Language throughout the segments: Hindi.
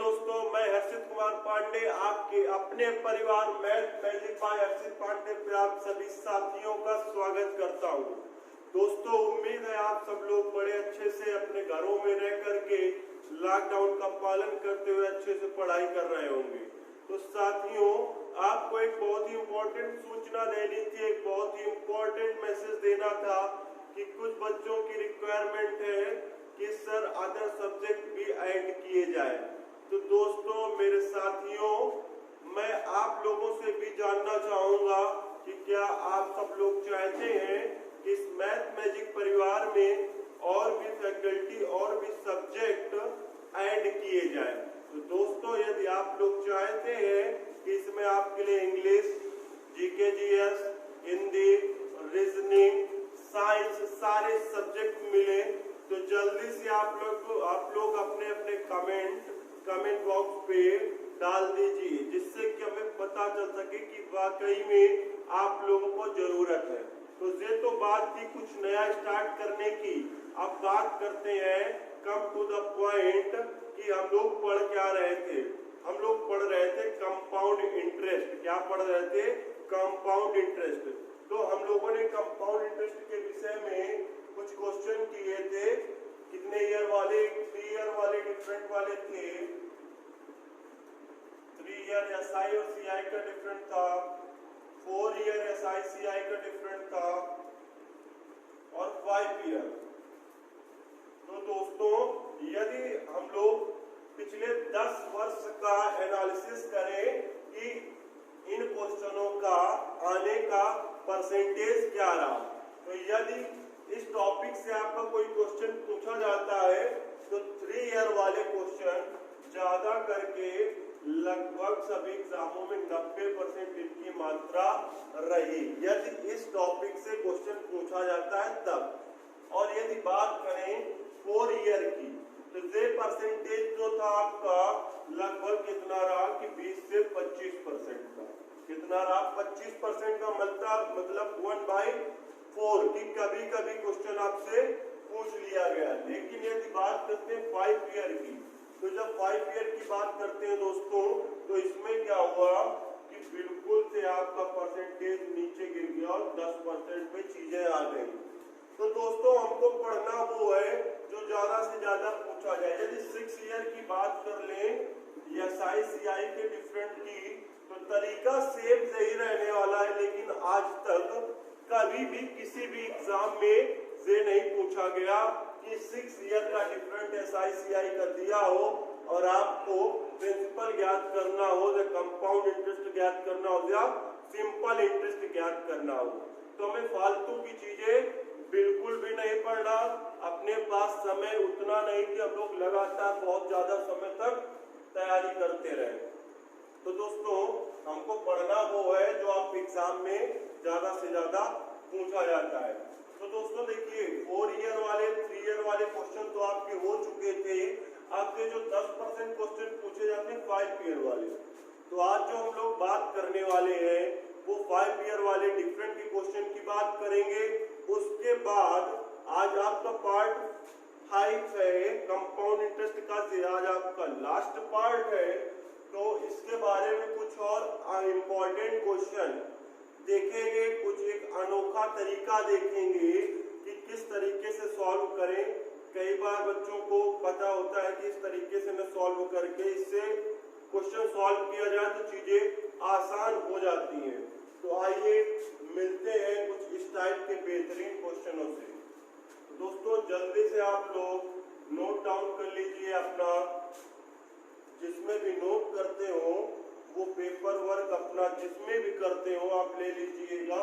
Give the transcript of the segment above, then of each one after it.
दोस्तों, मैं हर्षित कुमार पांडे आपके अपने परिवार मैथ मैजिक बाय हर्षित पांडे पे आप सभी साथियों का स्वागत करता हूं। दोस्तों, उम्मीद है आप सब लोग बड़े अच्छे से अपने घरों में रह करके लॉकडाउन का पालन करते हुए अच्छे से पढ़ाई कर रहे होंगे। तो साथियों, आपको एक बहुत ही इम्पोर्टेंट सूचना देनी थी, एक बहुत ही इम्पोर्टेंट मैसेज देना था कि कुछ बच्चों की रिक्वायरमेंट है कि सर अदर सब्जेक्ट भी ऐड किए जाए। तो दोस्तों मेरे साथियों, मैं आप लोगों से भी जानना चाहूंगा कि क्या आप सब लोग चाहते हैं कि इस मैथ मैजिक परिवार में और भी फैकल्टी और भी सब्जेक्ट ऐड किए जाए। तो दोस्तों, यदि आप लोग चाहते हैं कि इसमें आपके लिए English, GK GS, Hindi, reasoning, science सारे सब्जेक्ट मिले तो जल्दी से आप लोग अपने अपने कमेंट बॉक्स पे डाल दीजिए, जिससे कि हमें पता चल सके कि वाकई में आप लोगों को जरूरत है। तो ये तो बात थी कुछ नया स्टार्ट करने की। अब बात करते हैं, कम टू द पॉइंट, कि हम लोग पढ़ क्या रहे थे। हम लोग पढ़ रहे थे कंपाउंड इंटरेस्ट। क्या पढ़ रहे थे? Compound interest. तो हम लोगों ने कंपाउंड इंटरेस्ट के विषय में कुछ क्वेश्चन किए थे। कितने ईयर वाले? 3 ईयर वाले डिफरेंट वाले थे। 3 ईयर एसआई और सीआई का डिफरेंट था, 4 ईयर एसआई सीआई का डिफरेंट था और 5 ईयर। तो दोस्तों, यदि हम लोग पिछले 10 वर्ष का एनालिसिस करें कि इन क्वेश्चनों का आने का परसेंटेज क्या रहा, तो यदि इस टॉपिक से आपका कोई क्वेश्चन पूछा जाता है तो 3 ईयर वाले क्वेश्चन ज्यादा करके लगभग सभी एग्जामों में 90% इनकी मात्रा रही, यदि इस टॉपिक से क्वेश्चन पूछा जाता है तब। और यदि बात करें 4 ईयर की, तो ये परसेंटेज जो था आपका लगभग कितना रहा कि 20 से 25% का। कितना रहा? 25% का मतलब 1/4 की कभी कभी क्वेश्चन आपसे पूछ लिया गया। लेकिन यदि बात करते हैं 5 ईयर की, तो जब 5 ईयर की बात करते हैं दोस्तों, तो इसमें क्या हुआ कि बिल्कुल से आपका परसेंटेज नीचे गिर गया और 10% पे चीजें आ गई। तो दोस्तों, हमको पढ़ना वो है जो ज्यादा से ज्यादा पूछा जाए। यदि 6 ईयर की बात कर लें एसआई सीआई के डिफरेंट की, तो तरीका सेम सही रहने वाला है, लेकिन आज तक कभी भी किसी भी एग्जाम में ये नहीं पूछा गया कि 6 ईयर का डिफरेंट एसआई सीआई का दिया हो और आपको प्रिंसिपल ज्ञात करना हो, या कंपाउंड इंटरेस्ट ज्ञात करना हो, या सिंपल इंटरेस्ट ज्ञात करना हो। तो हमें फालतू की चीजें बिल्कुल भी नहीं पढ़ना। अपने पास समय उतना नहीं कि हम लोग लगातार बहुत ज्यादा समय तक तैयारी करते रहे। तो दोस्तों, हमको पढ़ना वो है जो आप एग्जाम में ज्यादा से ज्यादा पूछा जाता है। तो दोस्तों देखिए, 4 ईयर वाले 3 ईयर वाले क्वेश्चन तो आपके हो चुके थे। आपके जो 10% क्वेश्चन पूछे जाते हैं 5 ईयर वाले, तो आज जो हम लोग बात करने वाले हैं वो 5 ईयर वाले डिफरेंट के क्वेश्चन की बात करेंगे। उसके बाद आज आपका पार्ट 5 है कंपाउंड इंटरेस्ट का, आज आपका लास्ट पार्ट है। तो इसके बारे में कुछ और इम्पोर्टेंट क्वेश्चन देखेंगे, कुछ एक अनोखा तरीका देखेंगे कि किस तरीके से सॉल्व करें। कई बार बच्चों को पता होता है कि इस तरीके से मैं सॉल्व करके इससे क्वेश्चन सॉल्व किया जाए तो चीजें आसान हो जाती हैं। तो आइए मिलते हैं कुछ इस टाइप के बेहतरीन क्वेश्चनों से। तो दोस्तों, जल्दी से आप लोग नोट डाउन कर लीजिए अपना, जिसमें भी नोट करते हो वो पेपर वर्क अपना जिसमें भी करते हो आप ले लीजिएगा।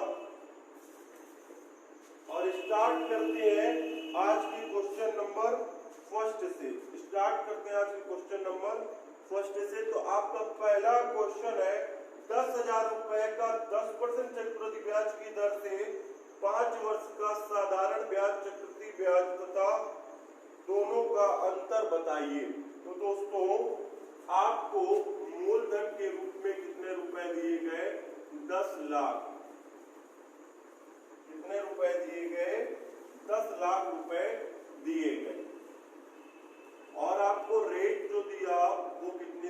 और स्टार्ट करते हैं आज की क्वेश्चन नंबर फर्स्ट से। स्टार्ट करते हैं आज की क्वेश्चन नंबर फर्स्ट से। तो आपका पहला क्वेश्चन है, 10,000 रुपए का 10% चक्रवृद्धि ब्याज की दर से 5 वर्ष का साधारण ब्याज, चक्रवृद्धि ब्याज तथा दोनों का अंतर बताइए। तो दोस्तों, आपको मूलधन के रूप में कितने रुपए दिए गए? 10 लाख। कितने रुपए दिए गए? 10 लाख रुपए दिए गए। और आपको रेट जो दिया वो कितना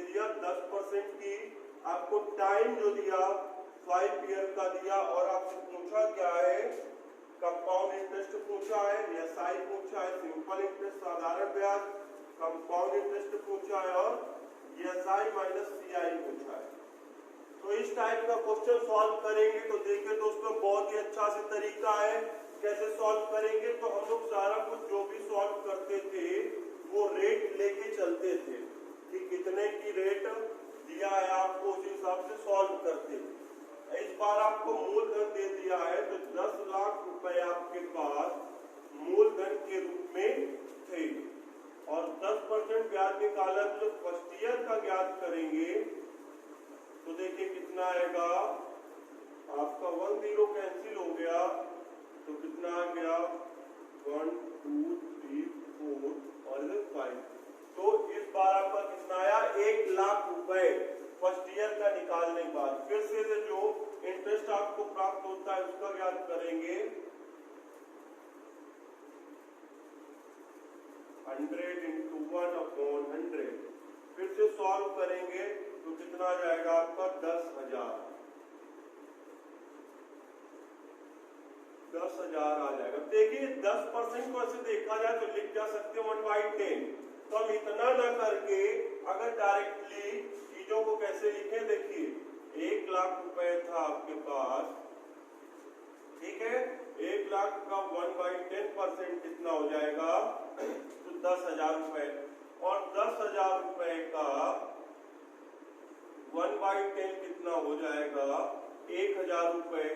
कंपाउंड इंटरेस्ट पूछा है, एसआई पूछा है, सिंपल इंटरेस्ट साधारण ब्याज, कंपाउंड इंटरेस्ट पूछा है और एसआई माइनस सीआई पूछा है। तो इस टाइप का क्वेश्चन सॉल्व करेंगे तो देखिए दोस्तों बहुत ही अच्छा से तरीका है कैसे सॉल्व करेंगे। तो हम लोग सारा कुछ जो भी सॉल्व करते थे वो रेट लेके चलते थे कि कितने की रेट दिया है आपको उस हिसाब से सॉल्व करते थे। इस बार आपको मूलधन दे दिया है तो 10 लाख रुपए आपके पास मूलधन के रूप में थे और 10% ब्याज निकाला तो फर्स्ट ईयर का ज्ञात करेंगे तो देखिए कितना आएगा आपका 1 0 कैंसिल हो गया तो कितना आ गया 1 2 3 4 और 5। तो इस बार आपका कितना आया 1 लाख रुपए फर्स्ट ईयर का निकालने के बाद। फिर से जो इंटरेस्ट आपको प्राप्त होता है उसका ज्ञात करेंगे 100 into 1/100। फिर से सॉल्व करेंगे तो कितना आ जाएगा आपका 10,000 आ जाएगा। देखिए 10% को ऐसे देखा जाए तो लिख जा सकते हो 1/10। तो हम इतना ना करके अगर डायरेक्टली चीजों को कैसे लिखे देखिए 1 लाख रुपए था आपके पास, ठीक है, 1 लाख का 1/10% कितना हो जाएगा तो 10,000 रुपए और 10,000 रुपए का 1/10 कितना हो जाएगा 1,000 रुपए।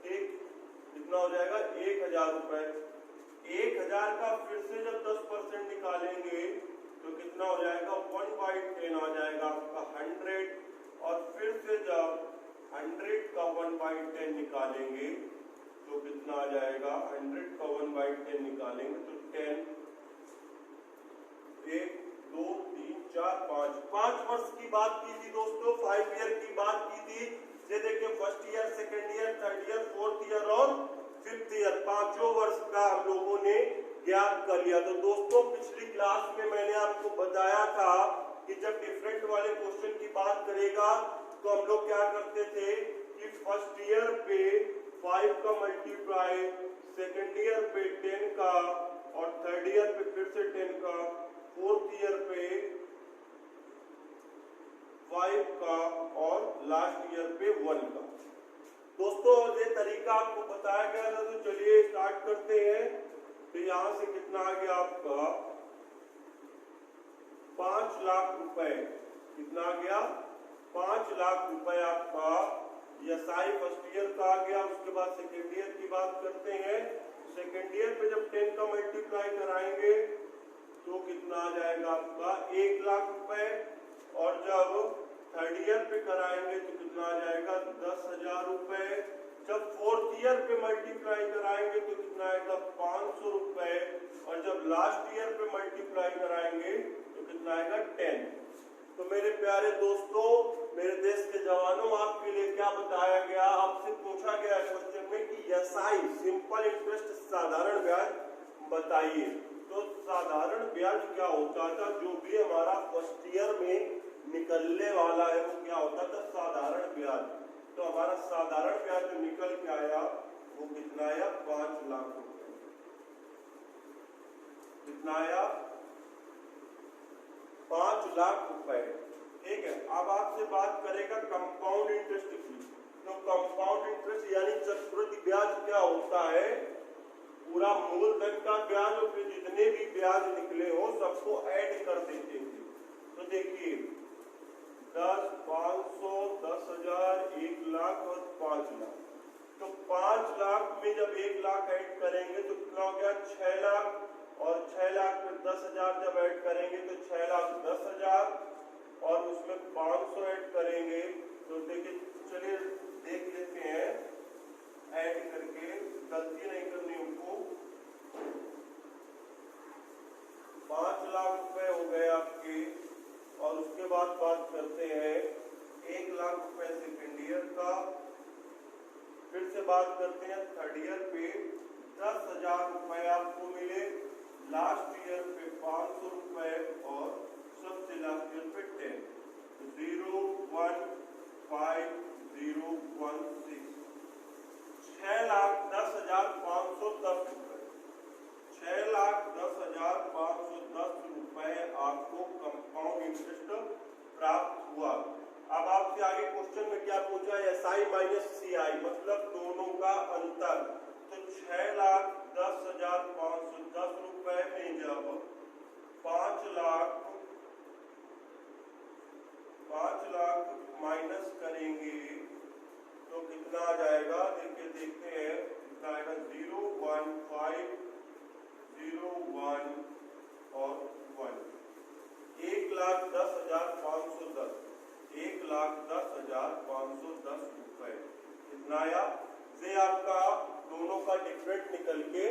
ठीक कितना हो जाएगा 1,000 रुपए। 1,000 का फिर से जब 10% निकालेंगे तो कितना हो जाएगा 1/10 आ जाएगा आपका 100 और फिर से जब 100 का 1/10 निकालेंगे तो कितना आ जाएगा 100 का 1/10 निकालेंगे तो 10 1 2 3 4 5 वर्ष की बात की थी दोस्तों, 5 ईयर की बात की थी। ये देखिए first year, second year, third year, fourth year और फिफ्थ ईयर, 5 वर्ष का हम लोगों ने ज्ञात कर लिया। तो दोस्तों पिछली क्लास में मैंने आपको बताया था कि जब डिफरेंट वाले क्वेश्चन की बात करेगा तो हम लोग क्या करते थे कि फर्स्ट ईयर पे 5 का मल्टीप्लाई, सेकेंड ईयर पे 10 का और थर्ड ईयर पे फिर से 10 का, फोर्थ ईयर पे 5 का और लास्ट ईयर पे 1 का। दोस्तों ये तरीका आपको बताया गया था तो चलिए स्टार्ट करते हैं। तो यहां से कितना आ गया आपका 5 लाख रुपए, कितना आ गया 5 लाख रुपए आपका एसआई फर्स्ट ईयर का आ गया। उसके बाद सेकेंड ईयर की बात करते हैं। सेकेंड ईयर पे जब 10 का मल्टीप्लाई कराएंगे तो कितना आ जाएगा आपका 1 लाख रुपए और जब थर्ड ईयर पे कराएंगे तो कितना आ जाएगा 10,000 रुपए। जब फोर्थ ईयर पे मल्टीप्लाई कराएंगे तो कितना आएगा 500 रुपए और जब लास्ट ईयर पे मल्टीप्लाई कराएंगे तो कितना आएगा 10। तो मेरे प्यारे दोस्तों, मेरे देश के जवानों, आपके लिए क्या बताया गया, आपसे पूछा गया क्वेश्चन में कि एसआई सिंपल इंटरेस्ट साधारण ब्याज बताइए। तो साधारण ब्याज क्या होता था, जो भी हमारा फर्स्ट ईयर में निकलने वाला है वो क्या होता था साधारण ब्याज। तो हमारा साधारण ब्याज जो निकल के आया वो कितना आया 5 लाख रुपए। कितना आया 5 लाख रुपए। ठीक है, अब आपसे बात करेगा कंपाउंड इंटरेस्ट की। तो कंपाउंड इंटरेस्ट यानी चक्रवृद्धि ब्याज क्या होता है, पूरा मूलधन का ब्याज और फिर जितने भी ब्याज निकले हो सबको ऐड कर देते थे। तो देखिए 10, 500, 10,000, 1 लाख और 5 लाख। तो 5 लाख में जब 1 लाख ऐड करेंगे तो कितना हो गया 6 लाख और 6 लाख में 10,000 जब ऐड करेंगे तो 6 लाख 10,000 और उसमें 500 ऐड करेंगे तो देखिए, चलिए देख लेते हैं ऐड करके, गलती नहीं करनी हमको। 5 लाख रुपए हो गए आपके और उसके बाद बात करते हैं 1 लाख रुपए सेकेंड ईयर का। फिर से बात करते हैं थर्ड ईयर पे 10,000 रुपए आपको मिले, लास्ट ईयर पे 500 रुपए और सबसे लास्ट ईयर पे 10। 0 1 5 0 1 6 6 लाख 10,000 SI माइनस CI मतलब दोनों का अंतर। तो 6,10,510 रुपए में जब 5 लाख माइनस करेंगे तो कितना आ जाएगा, देखिए देखते हैं कितना आएगा, 0 1 5 0 1 और 1, 1,10,510, 1,10,510 रुपए कितना आया, ये आपका दोनों का डिफरेंट निकल के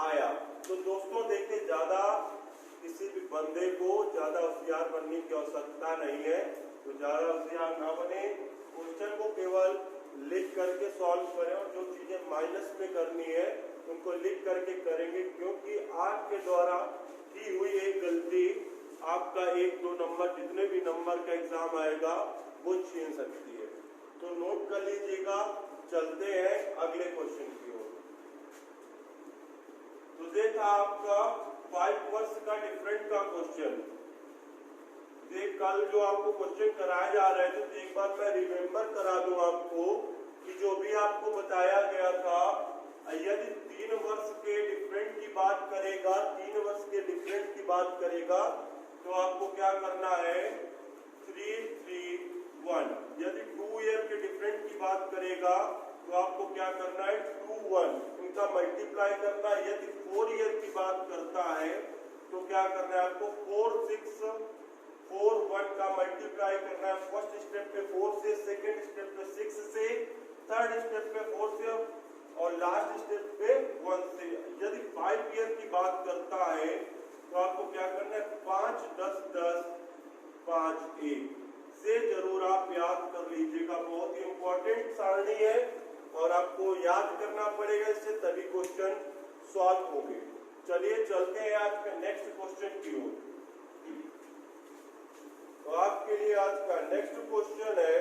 आया। तो दोस्तों देखिए ज्यादा किसी भी बंदे को ज्यादा होशियार बनने की आवश्यकता नहीं है, तो ज्यादा होशियार ना बने, क्वेश्चन को केवल लिख करके सॉल्व करें और जो चीजें माइनस में करनी है उनको लिख करके करेंगे, क्योंकि आपके द्वारा की हुई एक गलती आपका 1-2 नंबर जितने भी नंबर का एग्जाम आएगा वो छीन सकती है। तो नोट कर लीजिएगा। चलते हैं अगले क्वेश्चन की ओर। तो ये था आपका 5 वर्ष का डिफरेंट का क्वेश्चन। ये कल जो आपको क्वेश्चन कराए जा रहे थे, तो एक बार मैं रिमेम्बर करा दूं आपको कि जो भी आपको बताया गया था, यदि 3 वर्ष के डिफरेंट की बात करेगा, 3 वर्ष के डिफरेंट की बात करेगा तो आपको क्या करना है, 3 3 1। यदि 2 ईयर के डिफरेंट की बात करेगा तो आपको क्या करना है, 2 1 इनका मल्टीप्लाई करना है। यदि 4 ईयर की बात करता है तो क्या करना है आपको, 4 6 4 1 का मल्टीप्लाई करना है। फर्स्ट स्टेप पे 4 से, सेकंड स्टेप पे 6 से, थर्ड स्टेप पे 4 से और लास्ट स्टेप पे 1 से। यदि 5 ईयर की बात करता है तो आपको क्या करना है, 5 10 10 5 1 से जरूर आप याद कर लीजिएगा। बहुत ही इंपॉर्टेंट सारणी है और आपको याद करना पड़ेगा, इससे तभी क्वेश्चन सॉल्व होंगे। चलिए चलते हैं आज के नेक्स्ट क्वेश्चन की ओर। तो आपके लिए आज का नेक्स्ट क्वेश्चन है,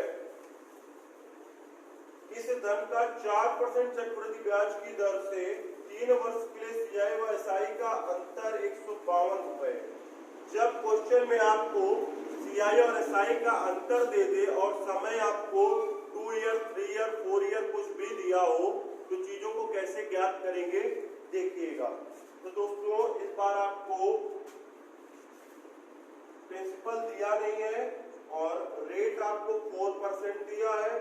इस धन का 4% चक्रवृद्धि ब्याज की दर से 3 वर्ष के लिए CI व SI का अंतर 152 रुपए। जब क्वेश्चन में आपको CI और SI का अंतर दे दे और समय आपको 2 ईयर 3 ईयर 4 ईयर कुछ भी दिया हो तो चीजों को कैसे ज्ञात करेंगे देखिएगा। तो दोस्तों इस बार आपको प्रिंसिपल दिया नहीं है और रेट आपको 4% दिया है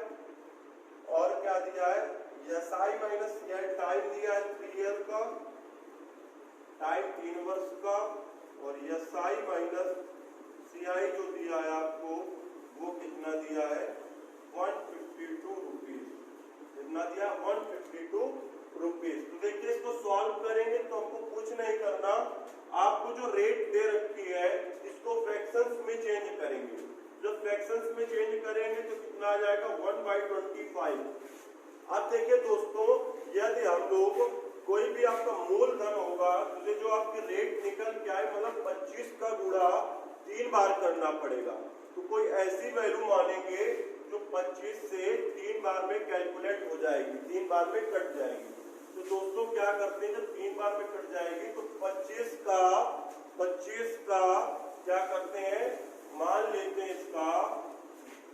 और क्या दिया है, SI माइनस CI टाइम दिया है 3 ईयर का, टाइम 3 वर्ष का, और SI माइनस CI जो दिया है आपको वो कितना दिया है, 152 रुपीज। कितना दिया, 152 रुपीज। तो देखिए इसको सॉल्व करेंगे तो हमको कुछ नहीं करना, आपको जो रेट दे रखी है इसको फ्रैक्शंस में चेंज करेंगे। जब फ्रैक्शंस में चेंज करेंगे तो कितना आ जाएगा, 1/25। अब देखिए दोस्तों, यदि हम लोग कोई भी आपका मूलधन होगा तो जो आपके रेट निकल के आए, मतलब 25 का गुणा 3 बार करना पड़ेगा। तो कोई ऐसी वैल्यू मानेंगे जो 25 से 3 बार में कैलकुलेट हो जाएगी, 3 बार में कट जाएगी। तो दोस्तों क्या करते हैं, जब 3 बार में कट जाएगी तो 25 का क्या करते हैं, मान लेते हैं इसका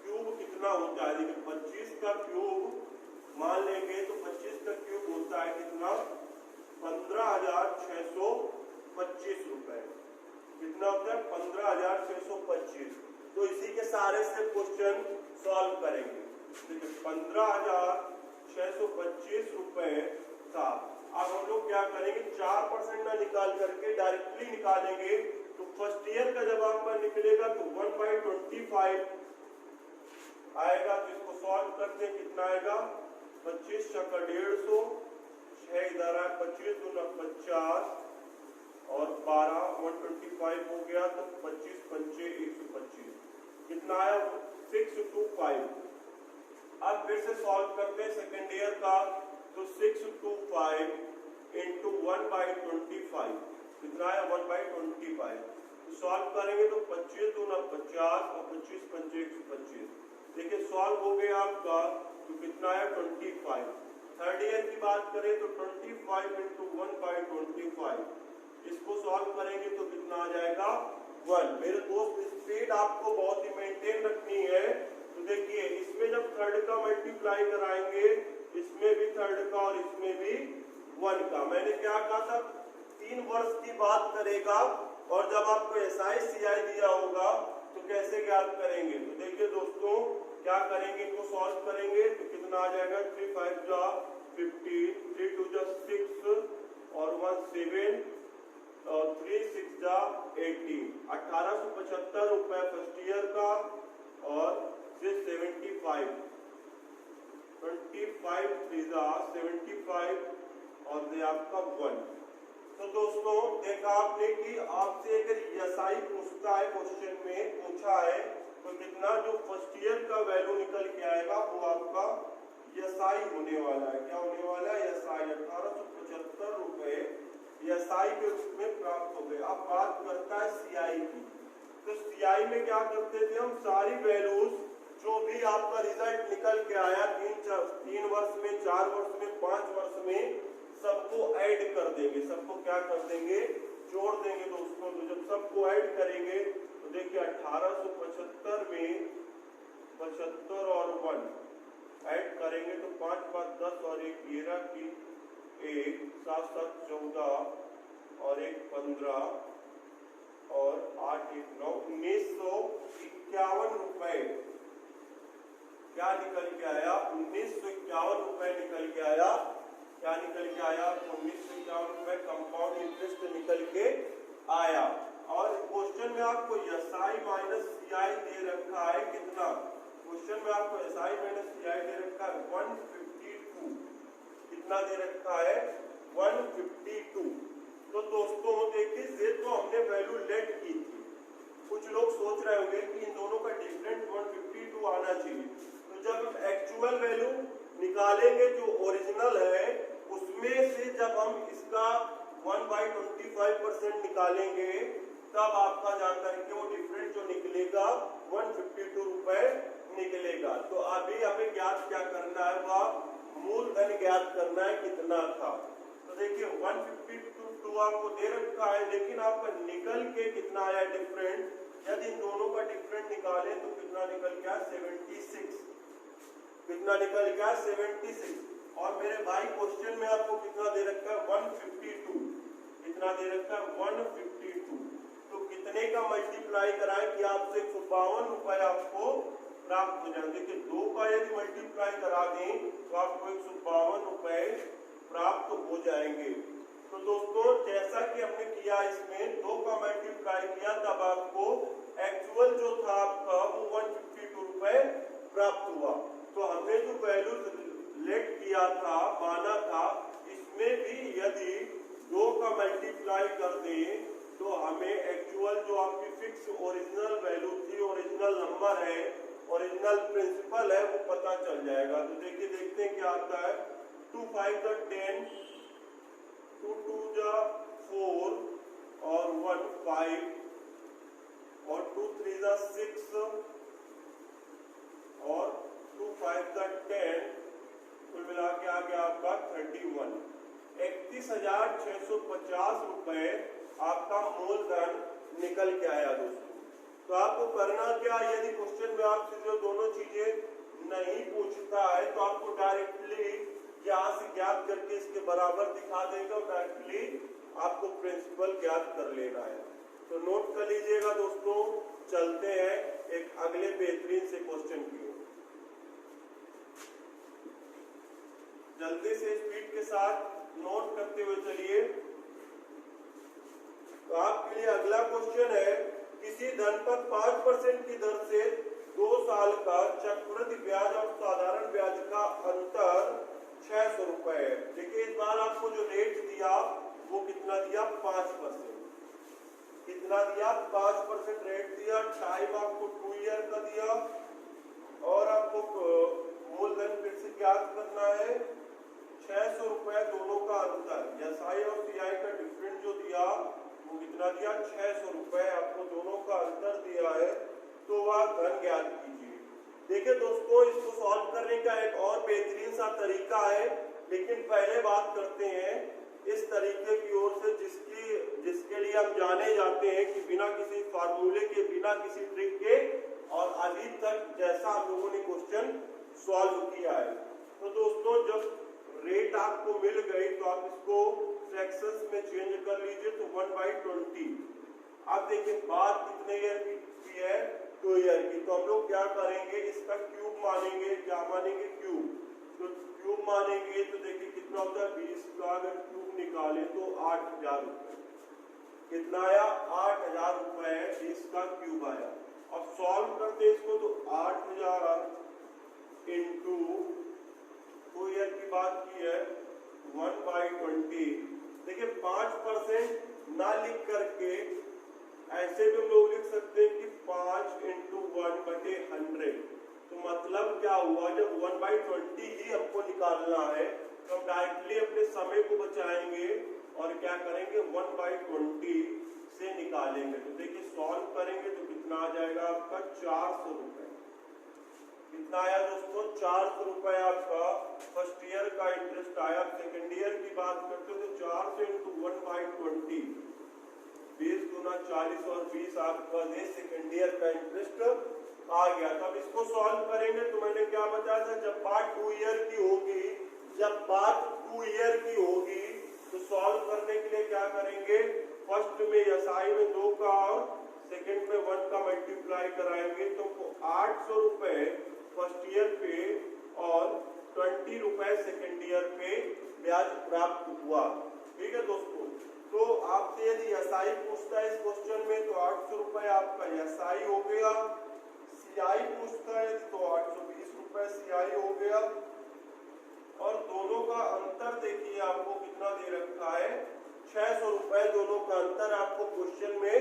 क्यूब कितना होता है। देखिए 25 का क्यूब मान लेंगे तो 25 का क्यूब होता है कितना, 15,625 रुपए। कितना होता है, 15,625। तो इसी के सारे से क्वेश्चन सॉल्व करेंगे। देखिए 15,625 रुपए का अब हम लोग क्या करेंगे, 4% ना निकाल करके डायरेक्टली निकालेंगे। तो फर्स्ट ईयर का जब आपका निकलेगा तो 1/25 आएगा। तो इसको सॉल्व करते हैं, कितना आएगा, 25 का 150, 6 इधर है, 25 दूना 50 और 12 125 हो गया। तो 25 पंचे 125 कितना आया, 625। अब फिर से सॉल्व करते हैं सेकेंड ईयर का। तो 625 इंटू 1/25 कितना आया, 1/25। तो सॉल्व करेंगे तो 25 दूना 50 और 25 पंचे 125। देखिए सॉल्व हो गया आपका, तो कितना है, 25। थर्ड ईयर की बात करें तो 25 इंटू 1/25, इसको सॉल्व करेंगे तो कितना आ जाएगा, 1। मेरे दोस्त स्पीड आपको बहुत ही मेंटेन रखनी है, तो देखिए इसमें जब थर्ड का मल्टीप्लाई कराएंगे, इसमें भी थर्ड का और इसमें भी 1 का। मैंने क्या कहा था, 3 वर्ष की बात करेगा, और जब आपको एसआई सीआई दिया होगा तो कैसे ज्ञात करेंगे। तो देखिए दोस्तों क्या करेंगे, इनको सॉल्व करेंगे तो कितना आ जाएगा, 3 5 जा 15, 3 2 जा 6 और 1 7 और 3 6 जा 18, 1875 रुपए फर्स्ट ईयर का, और फिर 75 25 3 जा 75 और ये आपका 1। तो दोस्तों देखा आपने कि आपसे अगर एसआई पूछता है, क्वेश्चन में पूछा है तो कितना जो फर्स्ट ईयर का वैल्यू निकल के आएगा वो आपका एसआई होने वाला है। क्या होने वाला है, एसआई 1875 रुपए एसआई के रूप में प्राप्त हो गए। अब बात करता है सीआई की। तो सीआई में क्या करते थे हम, सारी वैल्यूज जो भी आपका रिजल्ट निकल के आया 3 वर्ष में, 4 वर्ष में, 5 वर्ष में, सबको ऐड कर देंगे। सबको क्या कर देंगे, जोड़ देंगे दोस्तों। तो जब सबको ऐड करेंगे तो देखिए 1875 में 75 और 1 ऐड करेंगे तो 5 5 10 और 1 13 की 1 7 7 14 और 1 15 और 8 1 9 1951 रुपए क्या निकल के आया, 1951 रुपए निकल के आया। क्या निकल के आया, 1951 रुपए कंपाउंड इंटरेस्ट निकल के आया। और क्वेश्चन में आपको एसआई माइनस सीआई दे रखा है कितना, क्वेश्चन में आपको एसआई माइनस सीआई दे रखा है 152। कितना दे रखा है, 152। तो दोस्तों देखिए ये तो हमने वैल्यू लेट की थी। कुछ लोग सोच रहे होंगे कि इन दोनों का डिफरेंस 152 आना चाहिए। तो जब हम एक्चुअल वैल्यू निकालेंगे जो ओरिजिनल है, उसमें से जब हम इसका 1/25% निकालेंगे तब आपका जानकारी कि वो डिफरेंस जो निकलेगा 152 रुपए निकलेगा। तो अभी हमें ज्ञात क्या करना है, वह मूलधन ज्ञात करना है कितना था। तो देखिए 152 आपको दे रखा है, लेकिन आपका निकल के कितना आया डिफरेंस, यदि इन दोनों का डिफरेंस निकालें तो कितना निकल गया, 76। कितना निकल गया, 76। और मेरे भाई क्वेश्चन में आपको कितना दे रखा है, 152। कितना दे रखा है, 152। तो कितने का मल्टीप्लाई कराएं कि आपसे 152 रुपए आपको प्राप्त हो जाए। देखिए 2 का यदि मल्टीप्लाई करा दें तो आपको 152 रुपए प्राप्त हो जाएंगे। तो दोस्तों जैसा कि हमने किया, इसमें 2 का मल्टीप्लाई किया तब आपको एक्चुअल जो था आपका वो 152 रुपए प्राप्त हुआ। तो हमने जो वैल्यू लेट किया था, माना था, इसमें भी यदि 2 का मल्टीप्लाई कर दें तो हमें एक्चुअल जो आपकी फिक्स ओरिजिनल वैल्यू थी, ओरिजिनल नंबर है, ओरिजिनल प्रिंसिपल है, वो पता चल जाएगा। तो देखिए देखते हैं क्या आता है, 2 5 जा 10, 2 2 जा 4 और 1 5 और 2 3 जा 6 और 2 5 जा 10, कुल मिला के आ गया आपका 31। 31,650 रुपए आपका मूलधन निकल के आया दोस्तों। तो आपको करना क्या, यदि क्वेश्चन में आपसे जो दोनों चीजें नहीं पूछता है तो आपको डायरेक्टली यहाँ से ज्ञात करके इसके बराबर दिखा देगा और डायरेक्टली आपको प्रिंसिपल ज्ञात कर लेना है। तो नोट कर लीजिएगा दोस्तों। चलते हैं एक अगले बेहतरीन से क्वेश्चन की ओर, जल्दी से स्पीड के साथ नोट करते हुए चलिए। तो आपके लिए अगला क्वेश्चन है, किसी धन पर 5% की दर से 2 साल का चक्रवृद्धि ब्याज और साधारण ब्याज का अंतर 600 रुपए है। देखिए इस बार आपको जो रेट दिया वो कितना दिया, 5%। कितना दिया, 5% रेट दिया। टाइम आपको 2 ईयर का दिया और आपको मूलधन फिर से ज्ञात करना है 600 रुपए, दोनों का अंतर। एसआई और सीआई का डिफरेंस जो दिया वो कितना दिया, 600 रुपए आपको दोनों का अंतर दिया है। तो वह धन ज्ञात कीजिए। देखिए दोस्तों इसको सॉल्व करने का एक और बेहतरीन सा तरीका है, लेकिन पहले बात करते हैं इस तरीके की ओर से जिसके लिए हम जाने जाते हैं कि बिना किसी फार्मूले के, बिना किसी ट्रिक के और अभी तक जैसा हम लोगों ने क्वेश्चन सॉल्व किया है। तो दोस्तों जब रेट आपको मिल गई तो आप इसको फ्रैक्शंस में चेंज कर लीजिए, तो 1/20। अब देखिए बात कितने ईयर की है, 2 ईयर की। तो हम लोग क्या करेंगे, इसका क्यूब मानेंगे। क्या मानेंगे, क्यूब। तो क्यूब मानेंगे तो देखिए कितना होता है, 20 का अगर क्यूब निकाले तो 8000 रुपए। कितना आया, 8000 रुपए है, 20 का क्यूब आया। अब सॉल्व करते इसको, तो 8000 इंटू 2 ईयर की बात की है, 1/20। देखिए 5% ना लिख करके ऐसे भी हम लोग लिख सकते हैं कि 5 इंटू 1/100। तो मतलब क्या हुआ, जब 1/20 ही हमको निकालना है तो हम डायरेक्टली अपने समय को बचाएंगे और क्या करेंगे, 1/20 से निकालेंगे। तो देखिए सॉल्व करेंगे तो कितना आ जाएगा आपका, 400 रुपए। कितना आया दोस्तों, 400 रुपए आपका फर्स्ट ईयर का इंटरेस्ट आया। सेकेंड ईयर की बात करते हो तो 400 इंटू 1/20, 20 गुना 40 और 20 आपका सेकेंड ईयर का इंटरेस्ट आ गया। तो अब इसको सॉल्व करेंगे तो मैंने क्या बताया था, जब बात 2 ईयर की होगी, जब बात 2 ईयर की होगी तो सॉल्व करने के लिए क्या करेंगे, फर्स्ट में एसआई में 2 का और सेकंड में 1 का मल्टीप्लाई कराएंगे तो 800 रुपए फर्स्ट ईयर पे और 20 रुपए सेकेंड ईयर पे ब्याज प्राप्त हुआ। ठीक है दोस्तों, तो आपसे यदि एसआई पूछता है इस क्वेश्चन में तो 800 रुपए आपका एसआई हो गया। सीआई पूछता है तो 820 रुपए सीआई हो गया। और दोनों का अंतर देखिए आपको कितना दे रखा है, 600 रुपए दोनों का अंतर आपको क्वेश्चन में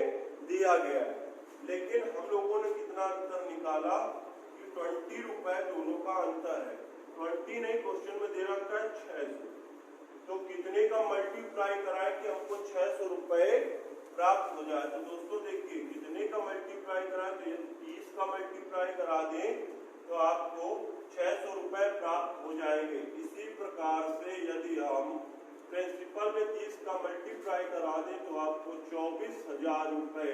दिया गया है। लेकिन हम लोगों ने कितना अंतर निकाला कि 20 रुपए दोनों का अंतर है। 20 नहीं, क्वेश्चन में दे रखा है 600। तो कितने का मल्टीप्लाई कराए कि हमको 600 रुपए प्राप्त हो जाए। तो दोस्तों देखिए कितने का मल्टीप्लाई कराए, तो 30 का मल्टीप्लाई करा दें तो आपको 600 रुपए प्राप्त हो जाएंगे। इसी प्रकार से यदि हम प्रिंसिपल में 30 का मल्टीप्लाई करा दें तो आपको 24,000 रुपए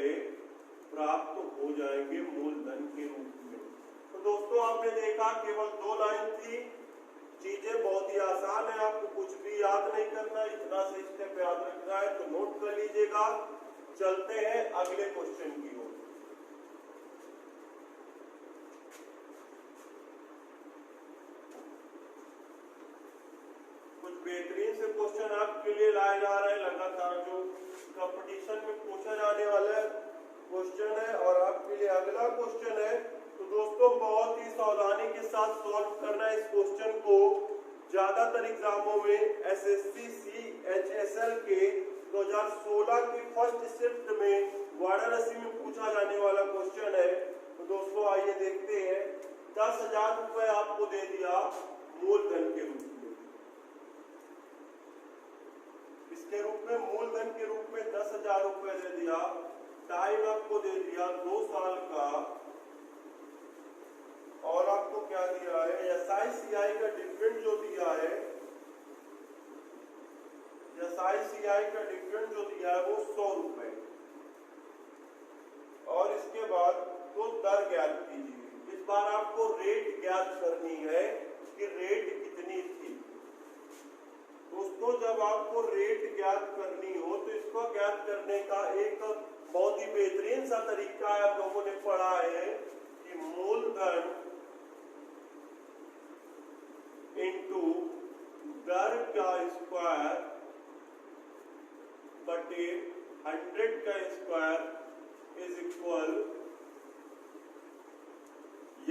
प्राप्त हो जाएंगे मूलधन के रूप में। तो दोस्तों आपने देखा केवल 2 लाइन थी, चीजें बहुत ही आसान है, आपको कुछ भी याद नहीं करना, इतना से स्टेप याद रखना है तो नोट कर लीजिएगा। चलते हैं अगले क्वेश्चन की ओर। कुछ बेहतरीन से क्वेश्चन आपके लिए लाए जा रहे हैं, लगातार जो कंपटीशन में पूछा जाने वाला क्वेश्चन है। और आपके लिए अगला क्वेश्चन है, तो दोस्तों बहुत ही सावधानी के साथ सॉल्व करना है इस क्वेश्चन को। ज्यादातर एग्जामों में एसएससी सीएचएसएल के 2016 की फर्स्ट शिफ्ट में वाराणसी में पूछा जाने वाला क्वेश्चन है। तो दोस्तों आइए देखते हैं। 10,000 रुपए आपको दे दिया मूलधन के रूप में, इसके रूप में मूलधन के रूप में 10,000 रुपए दे दिया। टाइम आपको दे दिया 2 साल का। और आपको क्या दिया है, एसआई सीआई का डिफरेंट जो दिया है, एसआई सीआई का डिफरेंट जो दिया है वो 100 रुपए। और इसके बाद तो दर ज्ञात कीजिए। इस बार आपको रेट ज्ञात करनी है कि रेट कितनी थी। दोस्तों जब आपको रेट ज्ञात करनी हो तो इसको ज्ञात करने का एक बहुत ही बेहतरीन सा तरीका है, आप लोगों ने पढ़ा है कि मूलधन इंटू दर का स्क्वायर बटे 100 का square is equal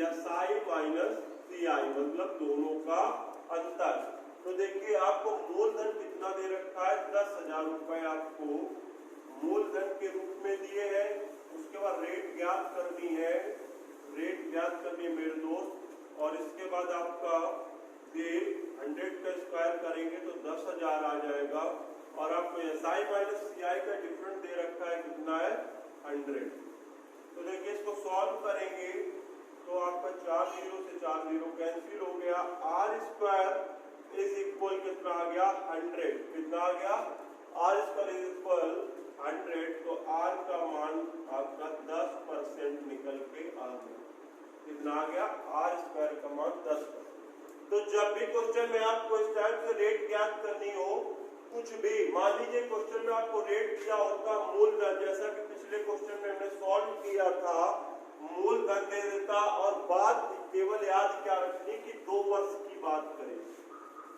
SI minus CI, मतलब दोनों का अंतर। तो देखिए आपको मूलधन कितना दे रखा है, 10,000 रुपए आपको मूलधन के रूप में दिए हैं। उसके बाद रेट ज्ञात करनी है, रेट ज्ञात करनी है मेरे दोस्त। और इसके बाद आपका 100 का स्क्वायर करेंगे तो 10,000 आ जाएगा। और आपको एसआई माइनस सीआई का डिफरेंट दे रखा है, कितना है 100। तो देखिए इसको सॉल्व करेंगे तो आपका 4 0 से 4 0 कैंसिल हो गया। आर स्क्वायर इज इक्वल कितना आ गया, 100। कितना आ गया, आर स्क्वायर इज इक्वल 100। तो आर का मान आपका 10% निकल के आ गया। कितना आ गया आर स्क्वायर का मान 10। तो जब भी क्वेश्चन में आपको इस टाइप से रेट ज्ञात करनी हो, कुछ भी मान लीजिए क्वेश्चन में आपको रेट दिया होता मूलधन, जैसा कि पिछले क्वेश्चन में हमने सॉल्व किया था, मूलधन दे देता और बात केवल याद क्या रखनी कि 2 वर्ष की बात करें।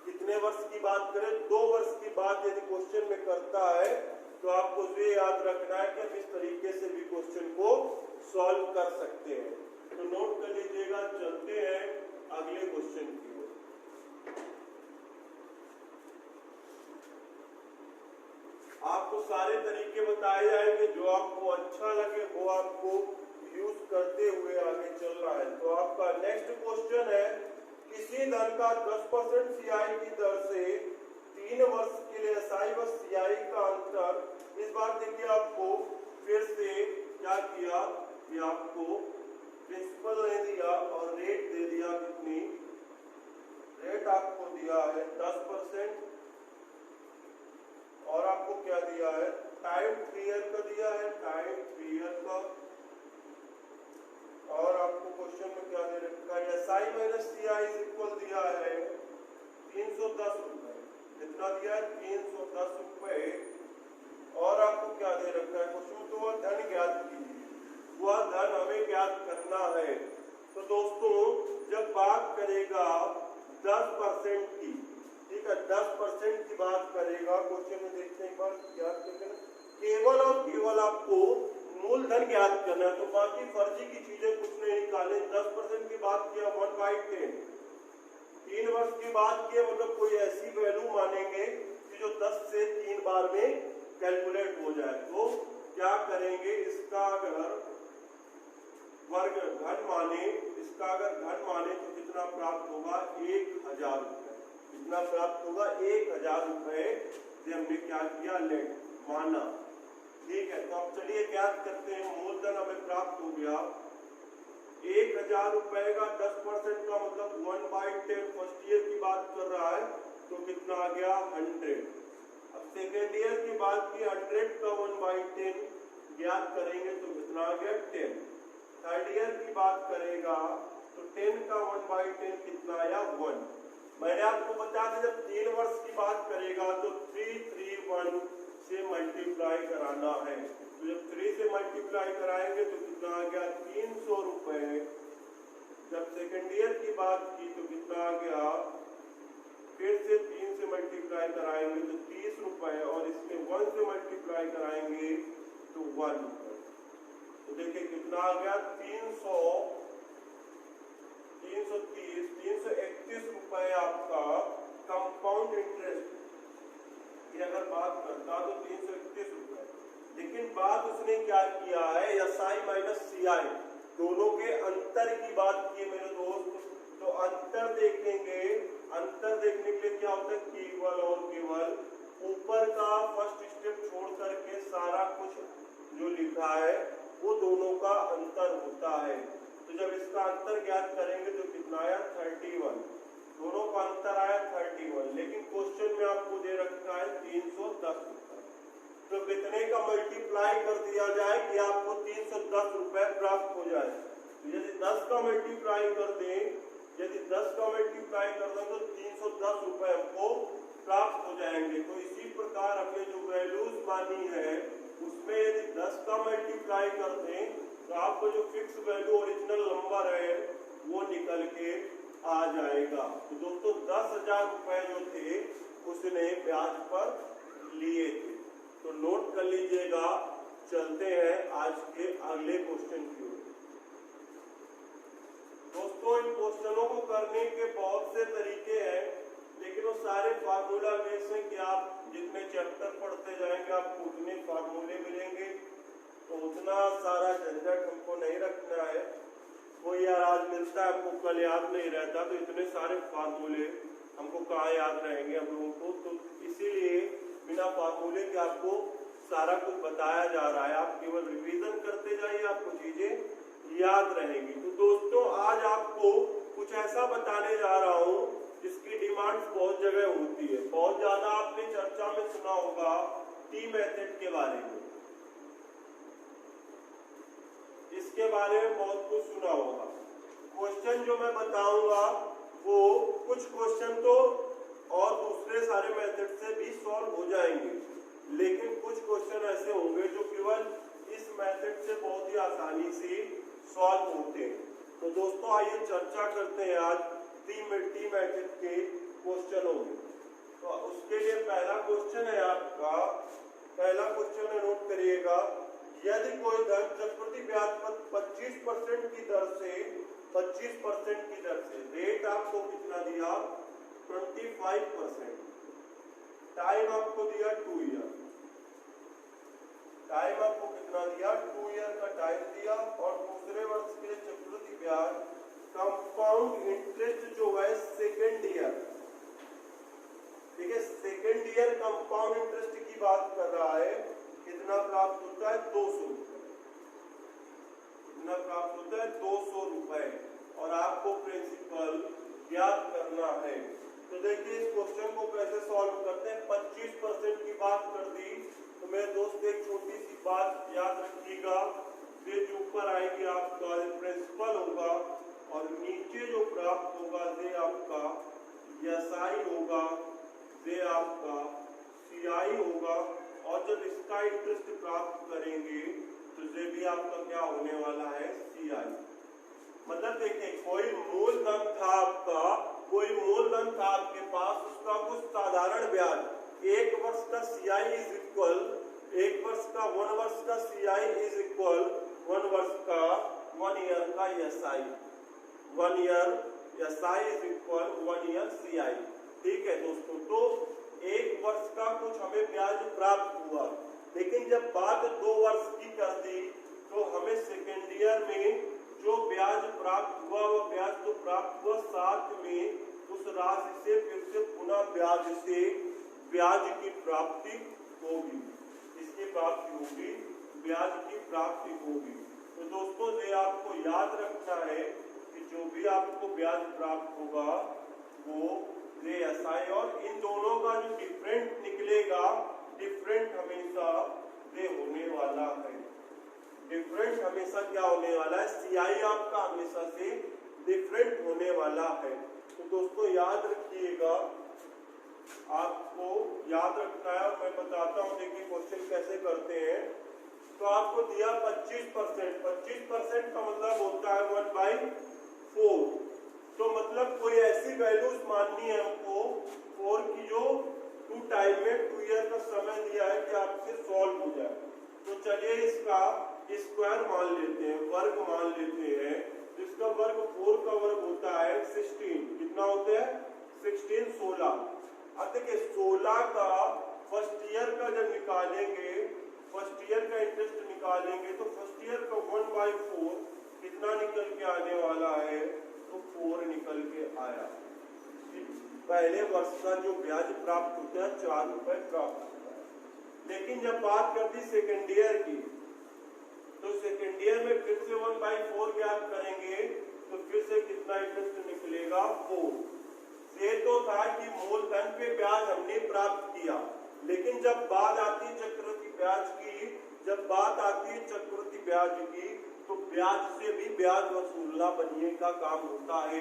कितने वर्ष की बात करें? 2 वर्ष की बात यदि क्वेश्चन में करता है तो आपको ये याद रखना है कि हम इस तरीके से भी क्वेश्चन को सॉल्व कर सकते हैं। तो नोट कर लीजिएगा। चलते हैं अगले क्वेश्चन की ओर। आपको सारे तरीके बताए जाएंगे, जो आपको अच्छा लगे वो आपको यूज करते हुए आगे चलना है। तो आपका नेक्स्ट क्वेश्चन है, किसी धन का 10% सीआई की दर से 3 वर्ष के लिए एसआई व सीआई का अंतर। इस बार देखिए आपको फिर से क्या किया कि आपको प्रिंसिपल दे दिया और रेट दे दिया। कितनी रेट आपको दिया है? 10%। और आपको क्या दिया है? टाइम 3 ईयर का दिया है, टाइम 3 ईयर का। और आपको क्वेश्चन में क्या दे रखा है? SI minus CI is equal दिया है 310 रुपए। कितना दिया है? 310 रुपए। और आपको क्या दे रखा है क्वेश्चन? तो वह धन ज्ञात कीजिए, वह धन हमें ज्ञात करना है। तो दोस्तों जब बात करेगा 10% की, ठीक है, 10% की बात करेगा क्वेश्चन में, देखते हैं एक बार याद करके, केवल और केवल आपको मूलधन ज्ञात करना है। तो बाकी फर्जी की चीजें कुछ नहीं निकाले। 10% की बात किया 1/10, 3 वर्ष की बात की, मतलब कोई ऐसी वैल्यू मानेंगे कि जो 10 से 3 बार में कैलकुलेट हो जाए। तो क्या करेंगे? इसका अगर वर्ग घन माने, इसका अगर घन माने तो कितना प्राप्त होगा? 1000 रुपए। कितना प्राप्त होगा? 1000 रुपए से हमने क्या किया? लेट माना। ठीक है, तो अब चलिए ज्ञात करते हैं। मूलधन हमें प्राप्त हो गया 1000 रुपए का 10% का मतलब 1/10। फर्स्ट ईयर की बात कर रहा है तो कितना आ गया? 100। अब सेकेंड ईयर की बात की, 100 का 1/10 ज्ञात करेंगे तो कितना आ गया? 10। थर्ड ईयर की बात करेगा तो 10 का 1/10 कितना आया? 1। मैंने आपको बता दिया जब 3 वर्ष की बात करेगा तो 331 से मल्टीप्लाई कराना है। तो जब 3 से मल्टीप्लाई कराएंगे तो कितना आ गया? 300 रुपए। जब सेकेंड ईयर की बात की तो कितना आ गया? फिर से 3 से मल्टीप्लाई कराएंगे तो 30 रुपए, और इसमें 1 से मल्टीप्लाई कराएंगे तो 1 रुपए। तो देखिए कितना आ गया? 331 रुपए आपका कंपाउंड इंटरेस्ट की अगर बात करता तो 331 रुपए। लेकिन बात उसने क्या किया है? एसआई माइनस सीआई दोनों के अंतर की बात की है मेरे दोस्त। तो अंतर देखेंगे, अंतर देखने के लिए क्या होता है? केवल और केवल ऊपर का फर्स्ट स्टेप छोड़ करके सारा कुछ जो लिखा है वो दोनों का अंतर होता है। तो जब इसका अंतर ज्ञात करेंगे तो कितना आया? 31। दोनों का अंतर आया 31। लेकिन क्वेश्चन में आपको दे रखा है 310 रुपए। तो कितने का मल्टीप्लाई कर दिया जाए कि आपको 310 रुपए प्राप्त हो जाए? तो यदि 10 का मल्टीप्लाई कर दें, यदि 10 का मल्टीप्लाई कर दें तो 310 रुपए हमको प्राप्त हो जाएंगे। तो इसी प्रकार हमने जो वैल्यूज मानी है उसमें यदि 10 का मल्टीप्लाई कर दें तो आपको जो फिक्स वैल्यू ओरिजिनल नंबर है वो निकल के आ जाएगा। तो दोस्तों 10,000 रुपए जो थे उसने ब्याज पर लिए थे। तो नोट कर लीजिएगा। चलते हैं आज के अगले क्वेश्चन की ओर। दोस्तों इन क्वेश्चनों को करने के बहुत से तरीके हैं, लेकिन वो सारे फार्मूला बेस हैं कि आप जितने चैप्टर पढ़ते जाएंगे आपको उतने फार्मूले मिलेंगे। तो उतना सारा झंझट हमको नहीं रखना है। वो यार आज मिलता है आपको कल याद नहीं रहता, तो इतने सारे फार्मूले हमको कहाँ याद रहेंगे हम लोगों को। तो इसीलिए बिना फार्मूले के आपको सारा कुछ बताया जा रहा है। आप केवल रिवीजन करते जाइए, आपको चीजें याद रहेंगी। तो दोस्तों आज आपको कुछ ऐसा बताने जा रहा हूँ जिसकी डिमांड्स बहुत जगह होती है। बहुत ज्यादा आपने चर्चा में सुना होगा टी मेथड के बारे में, इसके बारे में बहुत कुछ सुना होगा। क्वेश्चन जो मैं बताऊंगा वो कुछ क्वेश्चन तो और दूसरे सारे मेथड से भी सॉल्व हो जाएंगे, लेकिन कुछ क्वेश्चन ऐसे होंगे जो केवल इस मेथड से बहुत ही आसानी से सॉल्व होते हैं। तो दोस्तों आइए चर्चा करते हैं आज टी मेथड के क्वेश्चनों में। तो उसके लिए पहला क्वेश्चन है आपका, पहला क्वेश्चन है, नोट करिएगा। यदि कोई धन चक्रवृद्धि ब्याज पर 25% की दर से 25% की दर से, रेट आपको कितना दिया 25%, टाइम आपको दिया 2 ईयर, टाइम आपको कितना दिया 2 ईयर का टाइम दिया, और दूसरे वर्ष के लिए चक्रवृद्धि ब्याज कंपाउंड इंटरेस्ट जो है सेकेंड ईयर, ठीक है, सेकेंड ईयर कंपाउंड इंटरेस्ट की बात कर रहा है, कितना प्राप्त होता है 200 रुपए, कितना प्राप्त होता है 200 रुपए, और आपको प्रिंसिपल याद करना है। तो देखिए इस क्वेश्चन को कैसे सॉल्व करते हैं। 25% की बात कर दी तो मेरे दोस्त एक छोटी सी बात याद रखिएगा, ये जो ऊपर आएगी आपका प्रिंसिपल होगा, और नीचे जो प्राप्त होगा ये आपका एसआई होगा, ये आपका सीआई होगा, और जब इसका इंटरेस्ट प्राप्त करेंगे तो ये भी आपका क्या होने वाला है सीआई। मतलब देखिए कोई मूलधन था आपका, कोई मूलधन था आपके पास, उसका कुछ साधारण ब्याज, एक वर्ष का सीआई इज इक्वल, एक वर्ष का 1 वर्ष का सीआई इज इक्वल 1 वर्ष का 1 ईयर का SI, 1 year SI is equal 1 year CI, ठीक है दोस्तों। तो एक वर्ष का कुछ हमें ब्याज प्राप्त हुआ, लेकिन जब बात 2 वर्ष की कर दी तो हमें सेकेंड ईयर में जो ब्याज प्राप्त हुआ वो ब्याज तो प्राप्त हुआ, साथ में उस राशि से फिर से पुनः ब्याज की प्राप्ति होगी, इसकी प्राप्ति होगी, ब्याज की प्राप्ति होगी। तो दोस्तों ये आपको याद रखना है कि जो भी आपको ब्याज प्राप्त होगा वो ये एसआई, और इन दोनों का जो डिफरेंट निकलेगा, डिफरेंट हमेशा ये होने वाला है, डिफरेंट हमेशा क्या होने वाला है, सीआई आपका हमेशा से डिफरेंट होने वाला है। तो दोस्तों याद रखिएगा, आपको याद रखना है, मैं बताता हूँ देखिए क्वेश्चन कैसे करते हैं। तो आपको दिया 25%, 25% का मतलब होता है 1/4, तो मतलब कोई ऐसी वैल्यूज माननी है हमको 4 की जो 2 टाइम में 2 ईयर का समय दिया है कि आपसे सॉल्व हो जाए। तो चलिए इसका स्क्वायर मान लेते हैं, वर्ग मान लेते हैं। इसका वर्ग 4 का वर्ग होता है 16, कितना होता है 16, 16। अब देखिए 16 का फर्स्ट ईयर का जब निकालेंगे, फर्स्ट ईयर का इंटरेस्ट निकालेंगे तो फर्स्ट ईयर का 1/4 कितना निकल के आने वाला है, तो 4 निकल के आया। पहले वर्ष का जो ब्याज प्राप्त होता है 4 रुपए प्राप्त होता है। लेकिन जब बात करती सेकेंड ईयर की, तो सेकेंड ईयर में फिर से 1/4 ज्ञात करेंगे तो फिर से कितना इंटरेस्ट निकलेगा 4। ये तो था कि मूलधन पे ब्याज हमने प्राप्त किया, लेकिन जब बात आती है चक्रवृद्धि ब्याज की, जब बात आती है चक्रवृद्धि ब्याज की, तो ब्याज से भी ब्याज वसूलना बनिए का काम होता है।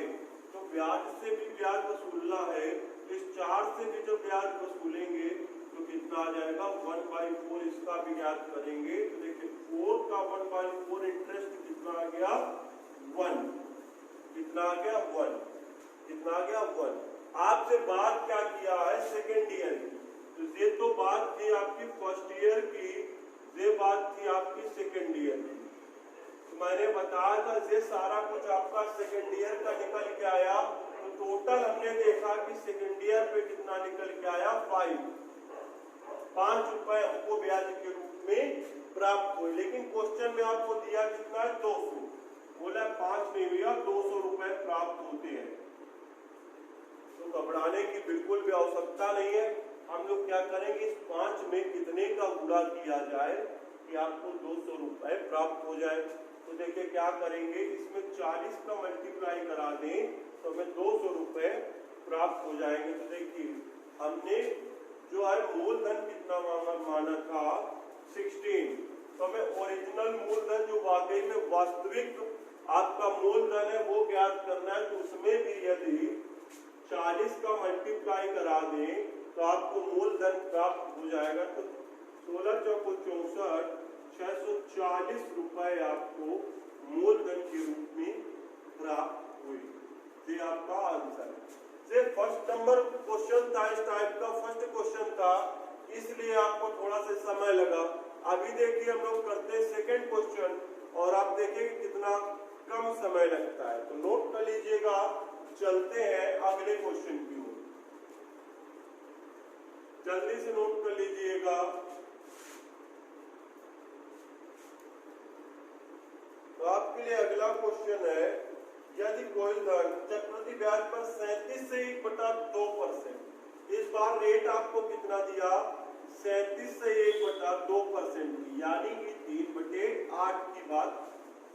तो ब्याज से भी ब्याज वसूलना है, इस 4 से भी जब ब्याज वसूलेंगे तो कितना आ जाएगा 1/4, इसका भी ज्ञात करेंगे। तो देखिए 4 का 1/4 इंटरेस्ट कितना आ गया 1, कितना आ गया 1, कितना आ गया 1। आपसे बात क्या किया है सेकेंड ईयर की, तो ये तो बात थी आपकी फर्स्ट ईयर की, ये बात थी आपकी सेकेंड ईयर की। तो मैंने बताया था ये सारा कुछ आपका सेकेंड ईयर का निकल के आया। तो टोटल हमने देखा कि सेकेंड ईयर पे कितना निकल के आया 5 रुपए हमको ब्याज के रूप में प्राप्त हुए। लेकिन क्वेश्चन में आपको दिया कितना है 200, बोला 5 नहीं भैया 200 रुपए प्राप्त होते हैं। तो घबराने की बिल्कुल भी आवश्यकता नहीं है। हम लोग क्या करेंगे, इस 5 में कितने का गुणा किया जाए कि आपको 200 रुपए प्राप्त हो जाए। तो देखिए क्या करेंगे, इसमें 40 का मल्टीप्लाई करा दें तो हमें 200 रुपए प्राप्त हो जाएंगे। तो देखिए हमने जो है मूलधन कितना माना था 16, तो हमें ओरिजिनल मूलधन जो वाकई में वास्तविक आपका मूलधन है वो ज्ञात करना है, तो उसमें भी यदि 40 का मल्टीप्लाई करा दें तो आपको मूलधन प्राप्त हो जाएगा। तो 16 चौको 64, 640 रुपए आपको मूलधन के रूप में प्राप्त हुई। ये आपका आंसर है। फर्स्ट नंबर क्वेश्चन था, इस टाइप का फर्स्ट क्वेश्चन था, इसलिए आपको थोड़ा सा समय लगा। अभी देखिए हम लोग करते हैं सेकंड क्वेश्चन और आप देखिए कितना कम समय लगता है। तो नोट कर लीजिएगा, चलते हैं अगले क्वेश्चन की ओर। जल्दी से नोट कर लीजिएगा। तो आपके लिए अगला क्वेश्चन है, यदि कोई धन चक्रवृद्धि ब्याज पर 37 से 1/2%, इस बार रेट आपको कितना दिया, 37 से 1/2% की, यानी कि 3/8 की बात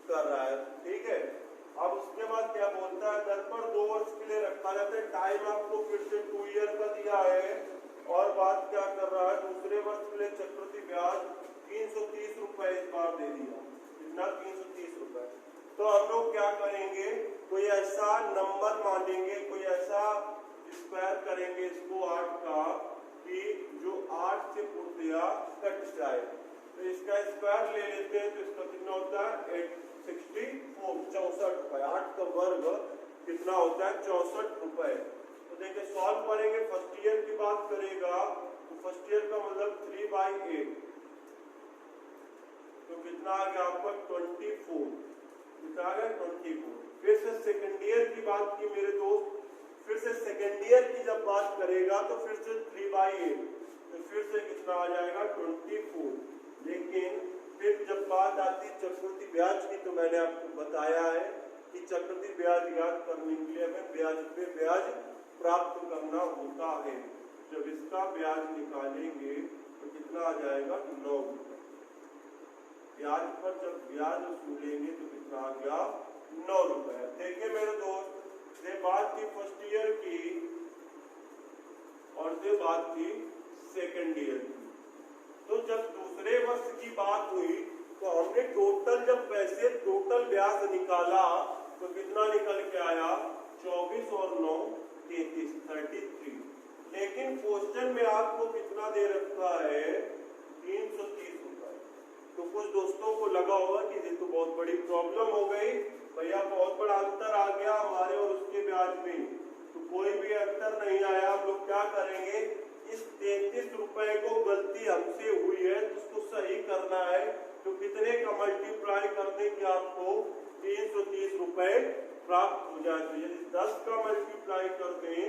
कर रहा है। ठीक है, अब उसके बाद क्या बोलता है, दर पर 2 वर्ष के लिए रखा जाता है। टाइम आपको फिर से 2 ईयर का दिया है और बात क्या कर रहा है, दूसरे वर्ष के लिए चक्रवृद्धि ब्याज 330 रुपए इस बार दे दिया। कितना, 330 रुपए। तो हम लोग क्या करेंगे, कोई ऐसा नंबर मानेंगे, कोई ऐसा स्क्वायर करेंगे इसको 8 का कि जो 8 से पूर्णतया कट जाए। तो इसका स्क्वायर ले लेते हैं, तो इसका कितना होता है 64 रुपए। 8 का वर्ग कितना होता है 64 रुपए। तो देखिए सॉल्व करेंगे, फर्स्ट ईयर की बात करेगा तो फर्स्ट ईयर का मतलब 3/8, तो कितना आ गया आपका 24, कितना आ गया 24। फिर से सेकेंड ईयर की बात की मेरे दोस्त, फिर से सेकेंड ईयर की जब बात करेगा तो फिर से 3/8, तो फिर से कितना आ जाएगा 24। लेकिन फिर जब बात आती चक्रवृद्धि ब्याज की, तो मैंने आपको बताया है कि चक्रवृद्धि ब्याज ज्ञात करने के लिए हमें ब्याज पे ब्याज प्राप्त करना होता है। जब इसका ब्याज निकालेंगे तो कितना आ जाएगा 9 रुपए। ब्याज पर जब ब्याज वसूलेंगे तो कितना आ गया 9 रुपए। देखिए मेरे दोस्त, ये बात थी फर्स्ट ईयर की और ये बात थी सेकेंड ईयर की। तो जब दूसरे वर्ष की बात हुई तो हमने टोटल जब पैसे टोटल ब्याज निकाला तो कितना निकल के आया 24 और 9 33। लेकिन क्वेश्चन में आपको कितना दे रखा है 330 रुपए। तो कुछ दोस्तों को लगा होगा कि ये तो बहुत बड़ी प्रॉब्लम हो गई भैया, बहुत बड़ा अंतर आ गया हमारे और उसके ब्याज में। तो कोई भी अंतर नहीं आया। हम लोग क्या करेंगे, इस 33 रुपए को गलती हमसे हुई है तो उसको सही करना है। तो कितने का मल्टीप्लाई कर दें कि आपको 330 रुपए प्राप्त हो जाए। तो यदि 10 का मल्टीप्लाई कर दें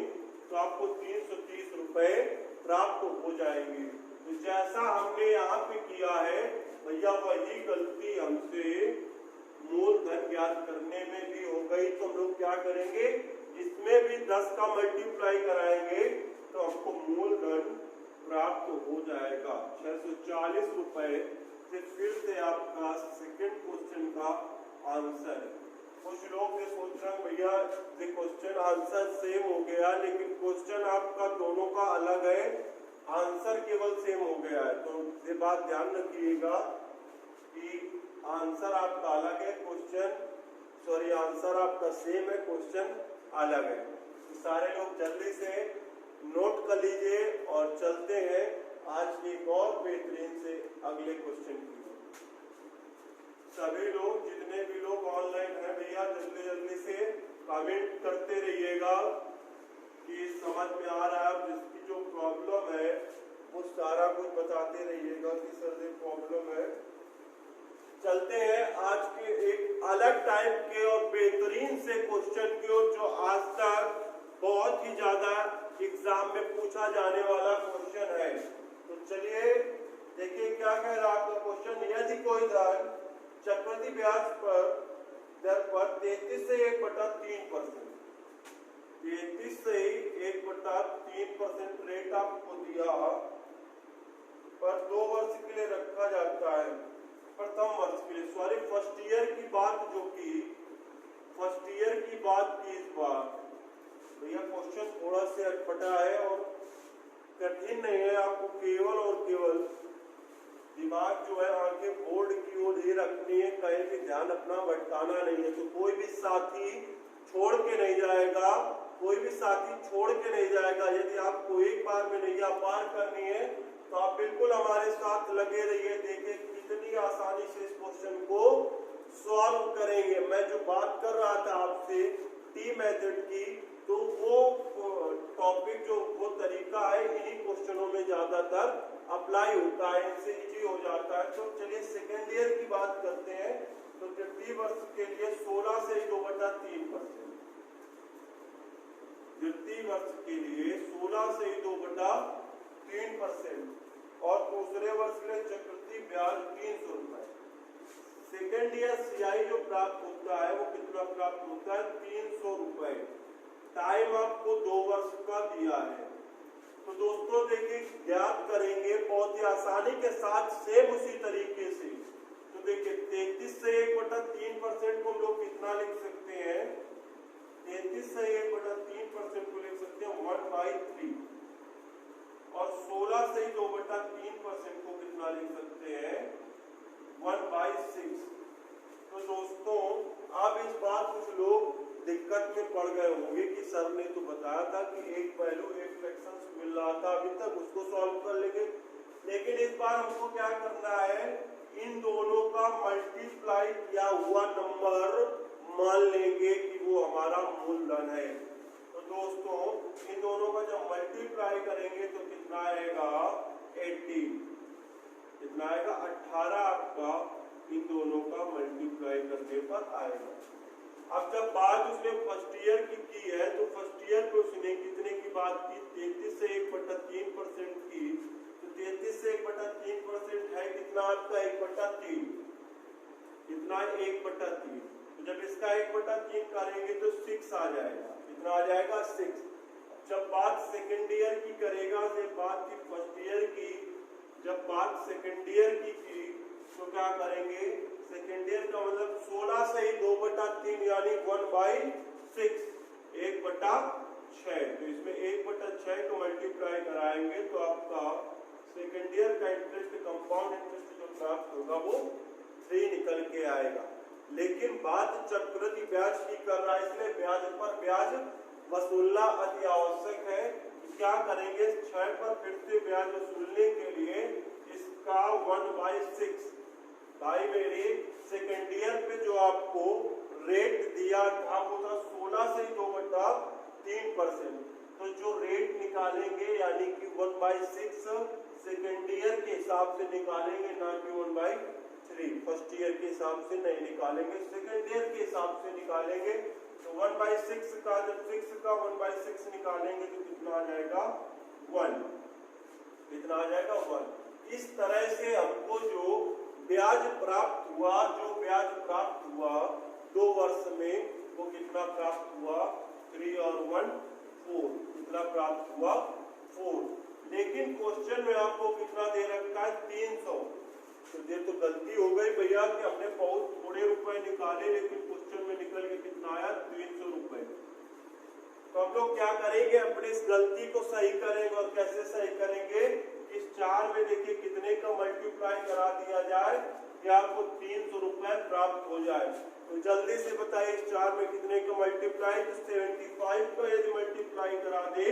तो आपको 330 रुपए प्राप्त हो जाएंगे। तो जैसा हमने यहाँ पे किया है भैया, वही गलती हमसे मूलधन ज्ञात करने में भी हो गई। तो हम लोग क्या करेंगे, इसमें भी 10 का मल्टीप्लाई कराएंगे तो हमको मूलधन प्राप्त हो जाएगा 640 रुपए। फिर से आपका सेकंड क्वेश्चन का आंसर है। कुछ लोग ये सोच रहे हैं भैया ये क्वेश्चन आंसर सेम हो गया, लेकिन क्वेश्चन आपका दोनों का अलग है, आंसर केवल सेम हो गया है। तो ये बात ध्यान रखिएगा कि आंसर आपका अलग है, आंसर आपका सेम है, क्वेश्चन अलग है। तो सारे लोग जल्दी से नोट कर लीजिए और चलते हैं आज एक और बेहतरीन से अगले क्वेश्चन की ओर। सभी लोग, जितने भी लोग ऑनलाइन हैं भैया, जल्दी से कमेंट करते रहिएगा कि समझ में आ रहा है। जिसकी जो प्रॉब्लम है वो सारा कुछ बताते रहिएगा कि सर ये प्रॉब्लम है। चलते हैं आज के एक अलग टाइप के और बेहतरीन से क्वेश्चन की ओर, जो आज तक बहुत ही ज्यादा एग्जाम में पूछा जाने वाला क्वेश्चन है। तो चलिए देखिए क्या कह रहा है आपका क्वेश्चन। यदि कोई धन चक्रवृद्धि ब्याज पर दर पर 33 से 1/3%, 33 से 1/3% रेट आपको दिया पर 2 वर्ष के लिए रखा जाता है, प्रथम वर्ष के लिए, सॉरी फर्स्ट ईयर की बात जो की, फर्स्ट ईयर की बात की इस बार भैया। क्वेश्चन थोड़ा से अटपटा है और कठिन नहीं है, आपको केवल और केवल दिमाग जो है आंखें बोर्ड की ओर ही रखनी है, कहीं भी ध्यान ध्यान अपना भटकाना नहीं है। तो कोई भी साथी छोड़ के नहीं जाएगा, कोई भी साथी छोड़ के नहीं जाएगा। यदि आपको एक बार में नैया पार करनी है तो आप बिल्कुल हमारे साथ लगे रहिए। देखिए कितनी आसानी से इस क्वेश्चन को सॉल्व करेंगे। मैं जो बात कर रहा था आपसे टी मेथड की, तो वो टॉपिक जो वो तरीका है इन्हीं क्वेश्चनों में ज्यादातर अप्लाई होता है, इनसे इजी हो जाता है। तो चलिए सेकेंड ईयर की बात करते हैं। तो तृतीय वर्ष के लिए 16 से 2/3%, तृतीय वर्ष के लिए 16 से 2/3%, और दूसरे वर्ष के लिए चक्रवृद्धि ब्याज 300 रुपए। सेकेंड ईयर सीआई जो प्राप्त होता है वो कितना प्राप्त होता है? 300 रुपए। टाइम आपको 2 वर्ष का दिया है। तो दोस्तों देखिए ज्ञात करेंगे बहुत ही आसानी के साथ, सेम उसी तरीके से। तो देखिए 33 से 1/3% को हम लोग कितना लिख सकते हैं? 33 से 1/3% को लिख सकते हैं 1/3, और 16 से 2/3% को कितना लिख सकते हैं? 1/6। तो दोस्तों अब इस बार कुछ लोग दिक्कत में पड़ गए होंगे कि सर ने तो बताया था कि एक पहलू एक फ्रैक्शन मिल रहा था, अभी तक उसको सॉल्व कर लेंगे। लेकिन इस बार हमको क्या करना है? इन दोनों का मल्टीप्लाई किया हुआ नंबर मान लेंगे कि वो हमारा मूलधन है। तो दोस्तों इन दोनों का जब मल्टीप्लाई करेंगे तो कितना आएगा? 18। कितना आएगा? 18 आपका इन दोनों का मल्टीप्लाई करने पर आएगा। अब जब बात उसने फर्स्ट ईयर की है तो फर्स्ट ईयर पे उसने कितने की बात की? 33 से 1/3% की। तो 33 से 1/3% है कितना आपका? 1/3। कितना? 1/3। तो जब इसका 1/3 करेंगे तो 6 आ जाएगा। कितना आ जाएगा? 6। जब बात सेकेंड ईयर की करेगा, जब बात की फर्स्ट ईयर की, जब बात सेकेंड ईयर की तो क्या करेंगे? सेकेंड ईयर का मतलब 16 से ही 2/3 यानी 1/6, 1/6। तो इसमें 1/6 को मल्टीप्लाई कराएंगे तो आपका सेकेंड ईयर का इंटरेस्ट, कंपाउंड इंटरेस्ट जो प्राप्त होगा वो 3 निकल के आएगा। लेकिन बात चक्रवृद्धि ब्याज की कर रहा है, इसलिए ब्याज पर ब्याज वसूलना अति आवश्यक है। क्या करेंगे? 6 पर फिर से ब्याज वसूलने के लिए इसका 1/6। भाई मेरे सेकेंड ईयर पे जो आपको रेट दिया था वो था 16 से 2/3%। तो जो रेट निकालेंगे यानी कि 1/6 सेकेंड ईयर के हिसाब से निकालेंगे, ना कि 1/3 फर्स्ट ईयर के हिसाब से नहीं निकालेंगे, सेकेंड ईयर के हिसाब से निकालेंगे। तो 1/6 का जब 6 का 1/6 निकालेंगे तो कितना आ जाएगा? 1। कितना आ जाएगा? 1। इस तरह से हमको जो ब्याज प्राप्त हुआ, जो ब्याज प्राप्त हुआ 2 वर्ष में, वो कितना प्राप्त हुआ? 3 और 1 4। कितना प्राप्त हुआ? 4। लेकिन क्वेश्चन में आपको कितना दे रखा है? 300। तो ये तो गलती हो गई भैया कि हमने बहुत थोड़े रुपए निकाले, लेकिन क्वेश्चन में निकल के कितना आया? 300 रुपए। तो हम लोग क्या करेंगे? अपनी इस गलती को सही करेंगे। और कैसे सही करेंगे? इस 4 में देखिए कितने का मल्टीप्लाई करा दिया जाए कि आपको 300 रुपए प्राप्त हो जाए। तो जल्दी से बताइए इस 4 में कितने का मल्टीप्लाई? तो 75 का यदि मल्टीप्लाई करा दे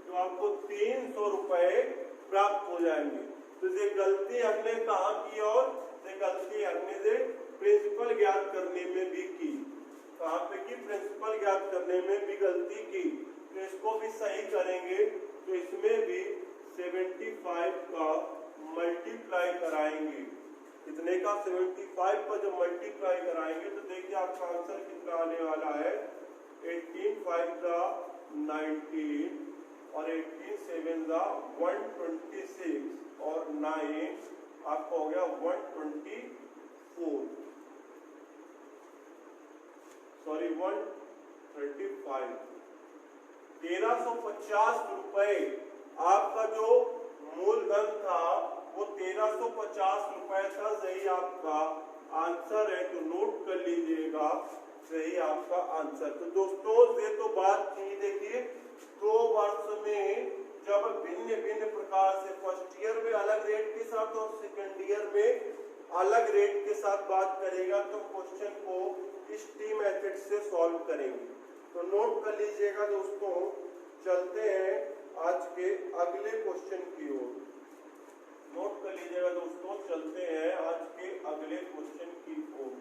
तो आपको 300 रुपए प्राप्त हो जाएंगे। तो ये गलती हमने कहाँ की? और ये गलती हमने प्रिंसिपल ज्ञात करने में भी की। कहाँ पे की? प्रिंसिपल ज्ञात करने में भी गलती की। तो इसको भी सही करेंगे। तो इसमें भी 75 का मल्टीप्लाई कराएंगे। कितने का? 75 पर जब मल्टीप्लाई कराएंगे तो देखिए आपका आंसर कितना आने वाला है? 18 5 का 19 और 18 7 का 126 और 9 आपका हो गया 124, सॉरी 135। 1350 रुपए आपका जो मूलधन था वो 1350 रुपए था। सही आपका आंसर है, तो नोट कर लीजिएगा, सही आपका आंसर। तो दोस्तों ये तो बात थी, देखिए 2 वर्ष में जब भिन्न भिन्न प्रकार से, फर्स्ट ईयर में अलग रेट के साथ और सेकेंड ईयर में अलग रेट के साथ बात करेगा तो क्वेश्चन को इस टी मेथड से सॉल्व करेंगे। तो नोट कर लीजिएगा दोस्तों, चलते हैं आज के अगले क्वेश्चन की ओर। नोट कर लीजिएगा दोस्तों, चलते हैं आज के अगले क्वेश्चन की ओर।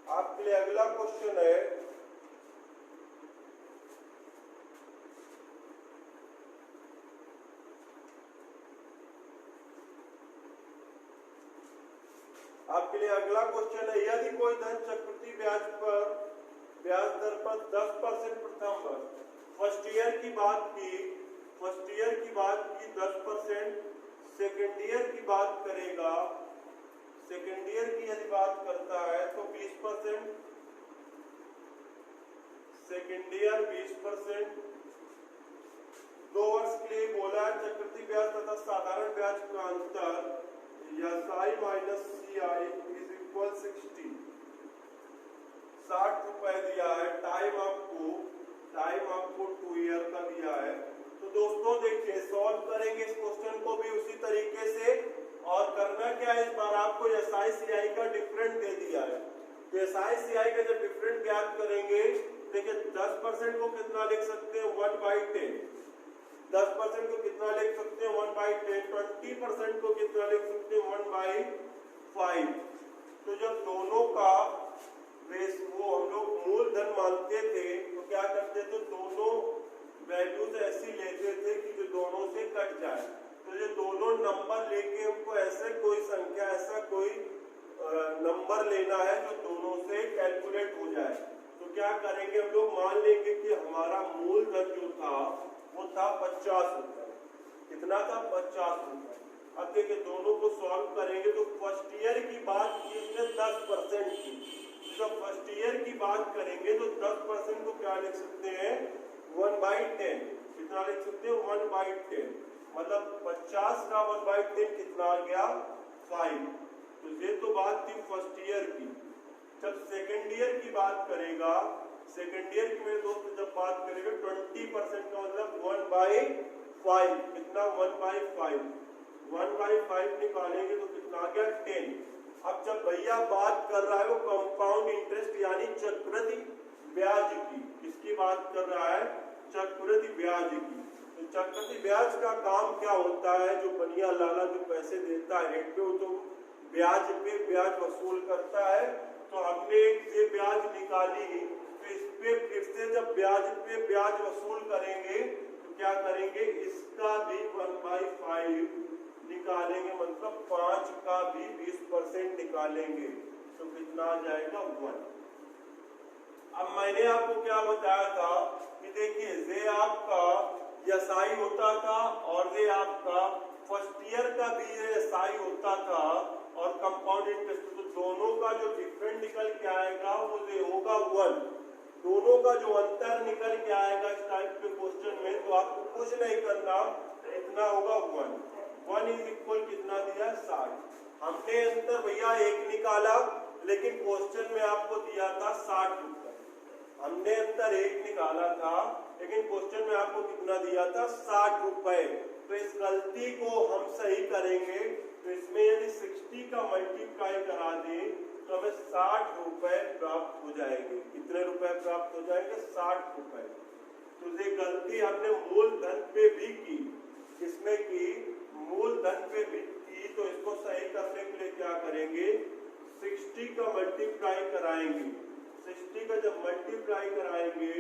आपके लिए अगला क्वेश्चन है, आपके लिए अगला क्वेश्चन है, यदि कोई धन चक्रवृद्धि ब्याज दर पर 10% प्रथम वर्ष, फर्स्ट ईयर की बात की 10%, सेकेंड ईयर की बात करेगा, सेकेंड ईयर की यदि बात करता है तो 20%, सेकेंड ईयर 20%, 2 वर्ष के लिए बोला है चक्रवृद्धि ब्याज तथा साधारण ब्याज का अंतर SI minus CI is equal 60 रुपए दिया है। टाइम आपको 2 ईयर का दिया है। तो दोस्तों देखिए, सॉल्व करेंगे इस क्वेश्चन को भी उसी तरीके से, और करना क्या है, इस बार आपको SI CI का डिफरेंट दे दिया है। तो SI CI का जब डिफरेंट ज्ञात करेंगे, देखिए 10% को कितना लिख सकते हैं 1/10, 10% को कितना लिख सकते हैं 1/10, 20% को कितना लिख सकते हैं 1/5। तो जब दोनों का बेस वो हम लोग मूलधन मानते थे तो क्या करते थे, दोनों वैल्यूज ऐसी लेते थे कि जो दोनों से कट जाए। तो ये दोनों नंबर लेके हमको ऐसे कोई संख्या, ऐसा कोई नंबर लेना है जो दोनों से कैलकुलेट हो जाए। तो क्या करेंगे, हम लोग मान लेंगे कि हमारा मूलधन जो था वो था 50 रुपए। कितना था, 50 रुपए। अब देखिए दोनों को सॉल्व करेंगे तो फर्स्ट ईयर की बात की उसने 10% की। जब फर्स्ट ईयर की बात करेंगे तो 10% को क्या लिख सकते हैं 1/10। कितना लिख सकते हैं 1/10, मतलब 50 का 1/10 कितना आ गया 5। तो ये तो बात थी फर्स्ट ईयर की। जब सेकेंड ईयर की बात करेगा, सेकेंड ईयर की मेरे दोस्त जब बात करेगा 20% का मतलब 1/5। कितना 1/5, 1/5 निकालेंगे तो कितना आ गया 10। अब जब भैया बात कर रहा है वो कंपाउंड इंटरेस्ट यानी चक्रवृद्धि ब्याज की, किसकी बात कर रहा है, चक्रवृद्धि ब्याज की। तो चक्रवृद्धि ब्याज का काम क्या होता है, जो बनिया लाला जो पैसे देता है रेट पे, वो तो ब्याज पे ब्याज वसूल करता है। तो हमने ये ब्याज निकाली, तो इस पे फिर से जब ब्याज पे ब्याज वसूल करेंगे तो क्या करेंगे, इसका भी 1/5 निकालेंगे, मतलब 5 का भी 20% निकालेंगे। तो कितना आ जाएगा 1। अब मैंने आपको क्या बताया था कि देखिए ये आपका SI होता था और ये आपका फर्स्ट ईयर का भी SI होता था और कंपाउंड इंटरेस्ट, तो दोनों का जो डिफरेंट निकल के आएगा वो ये होगा 1। दोनों का जो अंतर निकल के आएगा इस टाइप के क्वेश्चन में, तो आपको कुछ नहीं करना, इतना होगा 1 इज इक्वल कितना दिया 60। हमने अंतर भैया 1 निकाला, लेकिन क्वेश्चन में आपको दिया था 60 रुपए। हमने अंतर 1 निकाला था, लेकिन क्वेश्चन में आपको कितना दिया था 60 रुपए। तो इस गलती को हम सही करेंगे। तो इसमें यदि 60 का मल्टीप्लाई करा दें तो हमें 60 रुपए प्राप्त हो जाएंगे। कितने रुपए प्राप्त हो जाएंगे 60 रुपए। तो ये गलती हमने मूलधन पे भी की, इसमें की मूलधन पे भी की। तो इसको सही करने के लिए क्या करेंगे, 60 का मल्टीप्लाई कराएंगे। 60 का जब मल्टीप्लाई कराएंगे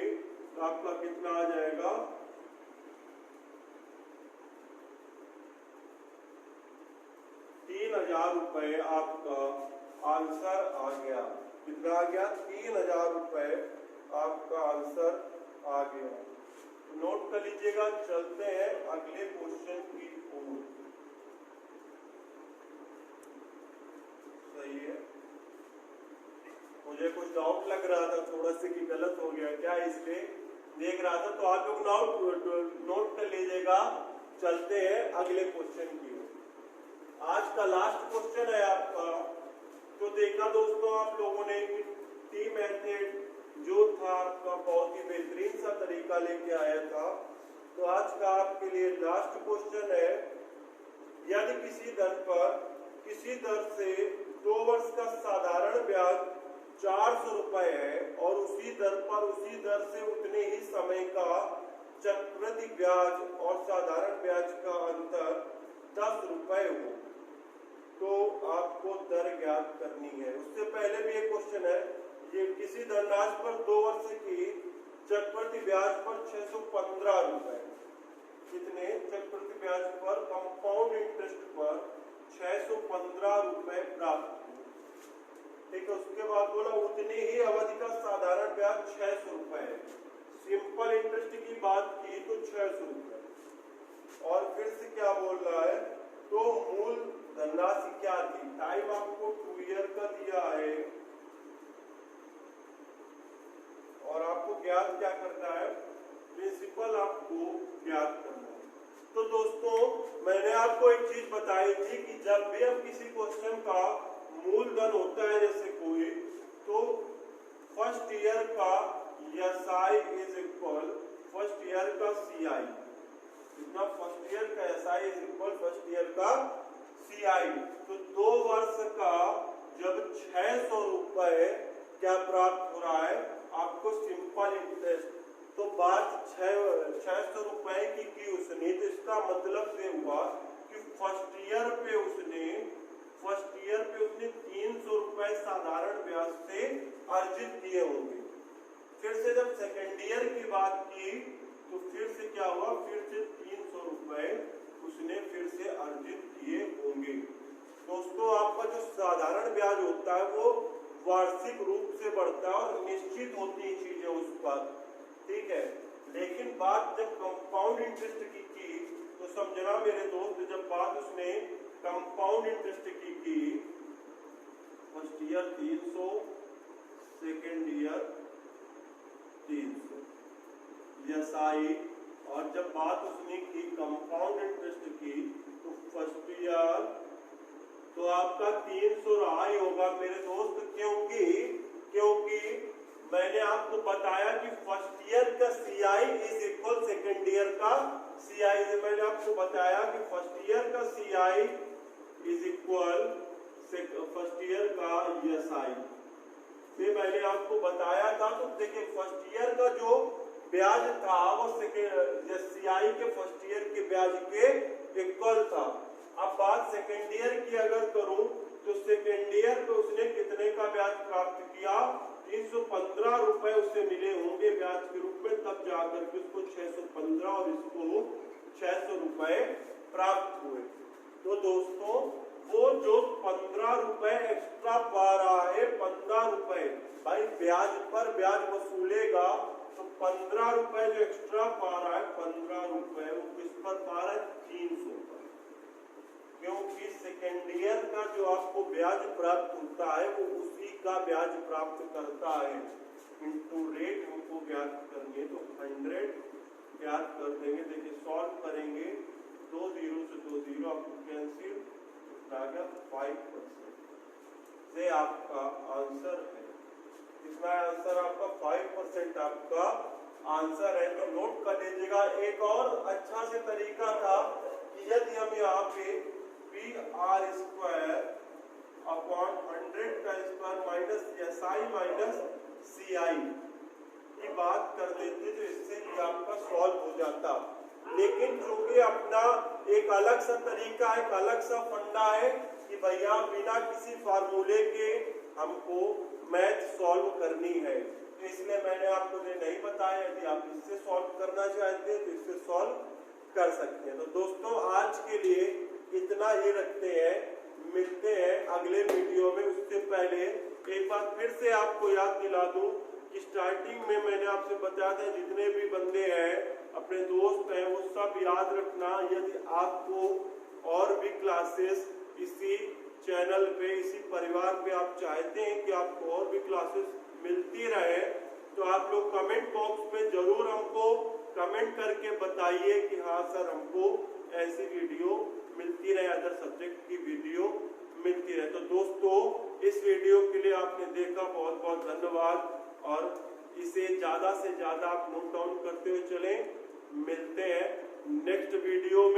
तो आपका कितना आ जाएगा 3000 रुपए। आपका आंसर आ गया, कितना आ गया 3000 रुपए आपका आंसर आ गया। नोट कर लीजिएगा, चलते हैं अगले क्वेश्चन की ओर। सही है, मुझे कुछ डाउट लग रहा था थोड़ा सा कि गलत हो गया क्या, इसलिए देख रहा था। तो आप लोग नोट कर लीजिएगा, चलते हैं अगले क्वेश्चन की ओर। आज का लास्ट क्वेश्चन है आपका। तो देखा दोस्तों आप लोगों ने टी मेथड जो था आपका बहुत ही बेहतरीन सा तरीका लेके आया था। लास्ट क्वेश्चन है, यदि किसी धन पर किसी दर से 2 वर्ष का साधारण ब्याज 400 रुपए है और उसी दर से उतने ही समय का चक्रवृद्धि ब्याज और साधारण ब्याज का अंतर 10 रुपए हो, तो आपको दर ज्ञात करनी है। उससे पहले भी एक क्वेश्चन है, ये किसी धनराशि पर 2 वर्ष की चक्रवृद्धि ब्याज पर 615 रुपए, कितने चक्रवृद्धि ब्याज पर कंपाउंड इंटरेस्ट पर 615 रुपए प्राप्त हुए। ठीक है, उसके बाद बोला उतनी ही अवधि का साधारण ब्याज 600 रुपए है। सिंपल इंटरेस्ट की बात की तो 600 रुपए, और फिर से क्या बोल रहा है, तो मूल धनराशि क्या थी, टाइम आपको 2 ईयर का दिया है और आपको ज्ञात क्या करना है, प्रिंसिपल आपको ज्ञात करना है। तो दोस्तों मैंने आपको एक चीज बताई थी कि जब भी हम किसी क्वेश्चन का मूलधन होता है जैसे कोई, तो फर्स्ट ईयर का SI is equal first year का सीआई, जितना फर्स्ट ईयर का SI is equal first year का सीआई। तो 2 वर्ष का जब 600 रुपए क्या प्राप्त हो रहा है आपको, सिंपल इंटरेस्ट, तो बात 600 रुपए की उसने, तो इसका मतलब ये हुआ कि फर्स्ट ईयर पे उसने 300 रुपए साधारण ब्याज से अर्जित किए होंगे। फिर से जब सेकेंड ईयर की बात की तो फिर से क्या हुआ, फिर से 300 रुपए उसने फिर से अर्जित किए होंगे। दोस्तों आपका जो साधारण ब्याज होता है वो वार्षिक रूप से बढ़ता है और निश्चित होती है चीजें उस पर, ठीक है। लेकिन बात जब कंपाउंड इंटरेस्ट की तो समझना मेरे दोस्त, जब बात उसने कंपाउंड इंटरेस्ट की first year 300, second year 300 SI, और जब बात उसने की कंपाउंड इंटरेस्ट की तो फर्स्ट ईयर तो आपका 300 रहा ही होगा मेरे दोस्त, क्योंकि मैंने आपको बताया कि फर्स्ट ईयर का CI is equal second year का सीआई। मैंने आपको बताया कि फर्स्ट ईयर का CI is equal first year का एसआई, ये मैंने आपको बताया था। तो देखिए फर्स्ट ईयर का जो ब्याज था वो सीआई के फर्स्ट ईयर के ब्याज के इक्वल था। अब बात सेकेंड ईयर की अगर करूं तो सेकेंड ईयर पे उसने कितने का ब्याज प्राप्त किया, 315 रुपए उससे मिले होंगे ब्याज के रूप में, तब जाकर के उसको 615 और इसको 600 रुपए प्राप्त हुए। तो दोस्तों वो जो 15 रुपए एक्स्ट्रा पा रहा है, 15 रुपए भाई ब्याज पर ब्याज वसूलेगा, तो 15 रुपए जो एक्स्ट्रा पा रहा है 15 रुपए वो किस पर पा रहा है, 300 पर, क्योंकि सेकेंड ईयर का जो आपको ब्याज प्राप्त होता है वो उसी का ब्याज प्राप्त करता है। इनटू रेट हमको ज्ञात करनी है, तो 100 ज्ञात कर देंगे। देखिए सॉल्व करेंगे, 2 0 से 2 0 आपको कैंसिल आ गया, 5% से आपका आंसर है। इसमें आंसर आपका 5% आपका आंसर है। तो नोट कर लीजिएगा। एक और अच्छा से तरीका था कि यदि हम यहाँ पे PR² अपॉन 100 का square minus SI minus CI की बात कर देते तो इससे भी आपका सॉल्व हो जाता। लेकिन चूंकि अपना एक अलग सा तरीका, एक अलग सा फंडा है कि भैया बिना किसी फार्मूले के हमको मैथ सॉल्व करनी है, तो इसलिए मैंने आपको ये नहीं बताया। यदि आप इससे सॉल्व करना चाहते हैं तो इससे सॉल्व कर सकते हैं। तो दोस्तों आज के लिए इतना ही रखते हैं, मिलते हैं अगले वीडियो में। उससे पहले एक बार फिर से आपको याद दिला दूं कि स्टार्टिंग में मैंने आपसे बताया था जितने भी बंदे हैं अपने दोस्त हैं वो सब याद रखना। यदि आपको और भी क्लासेस इसी चैनल पे, इसी परिवार पे आप चाहते हैं कि आपको और भी क्लासेस मिलती रहे, तो आप लोग कमेंट बॉक्स में जरूर हमको कमेंट करके बताइए कि हाँ सर हमको ऐसी वीडियो मिलती रहे, अदर सब्जेक्ट की वीडियो मिलती रहे। तो दोस्तों इस वीडियो के लिए आपने देखा, बहुत बहुत धन्यवाद, और इसे ज्यादा से ज्यादा आप नोट डाउन करते हुए चलें। मिलते हैं नेक्स्ट वीडियो में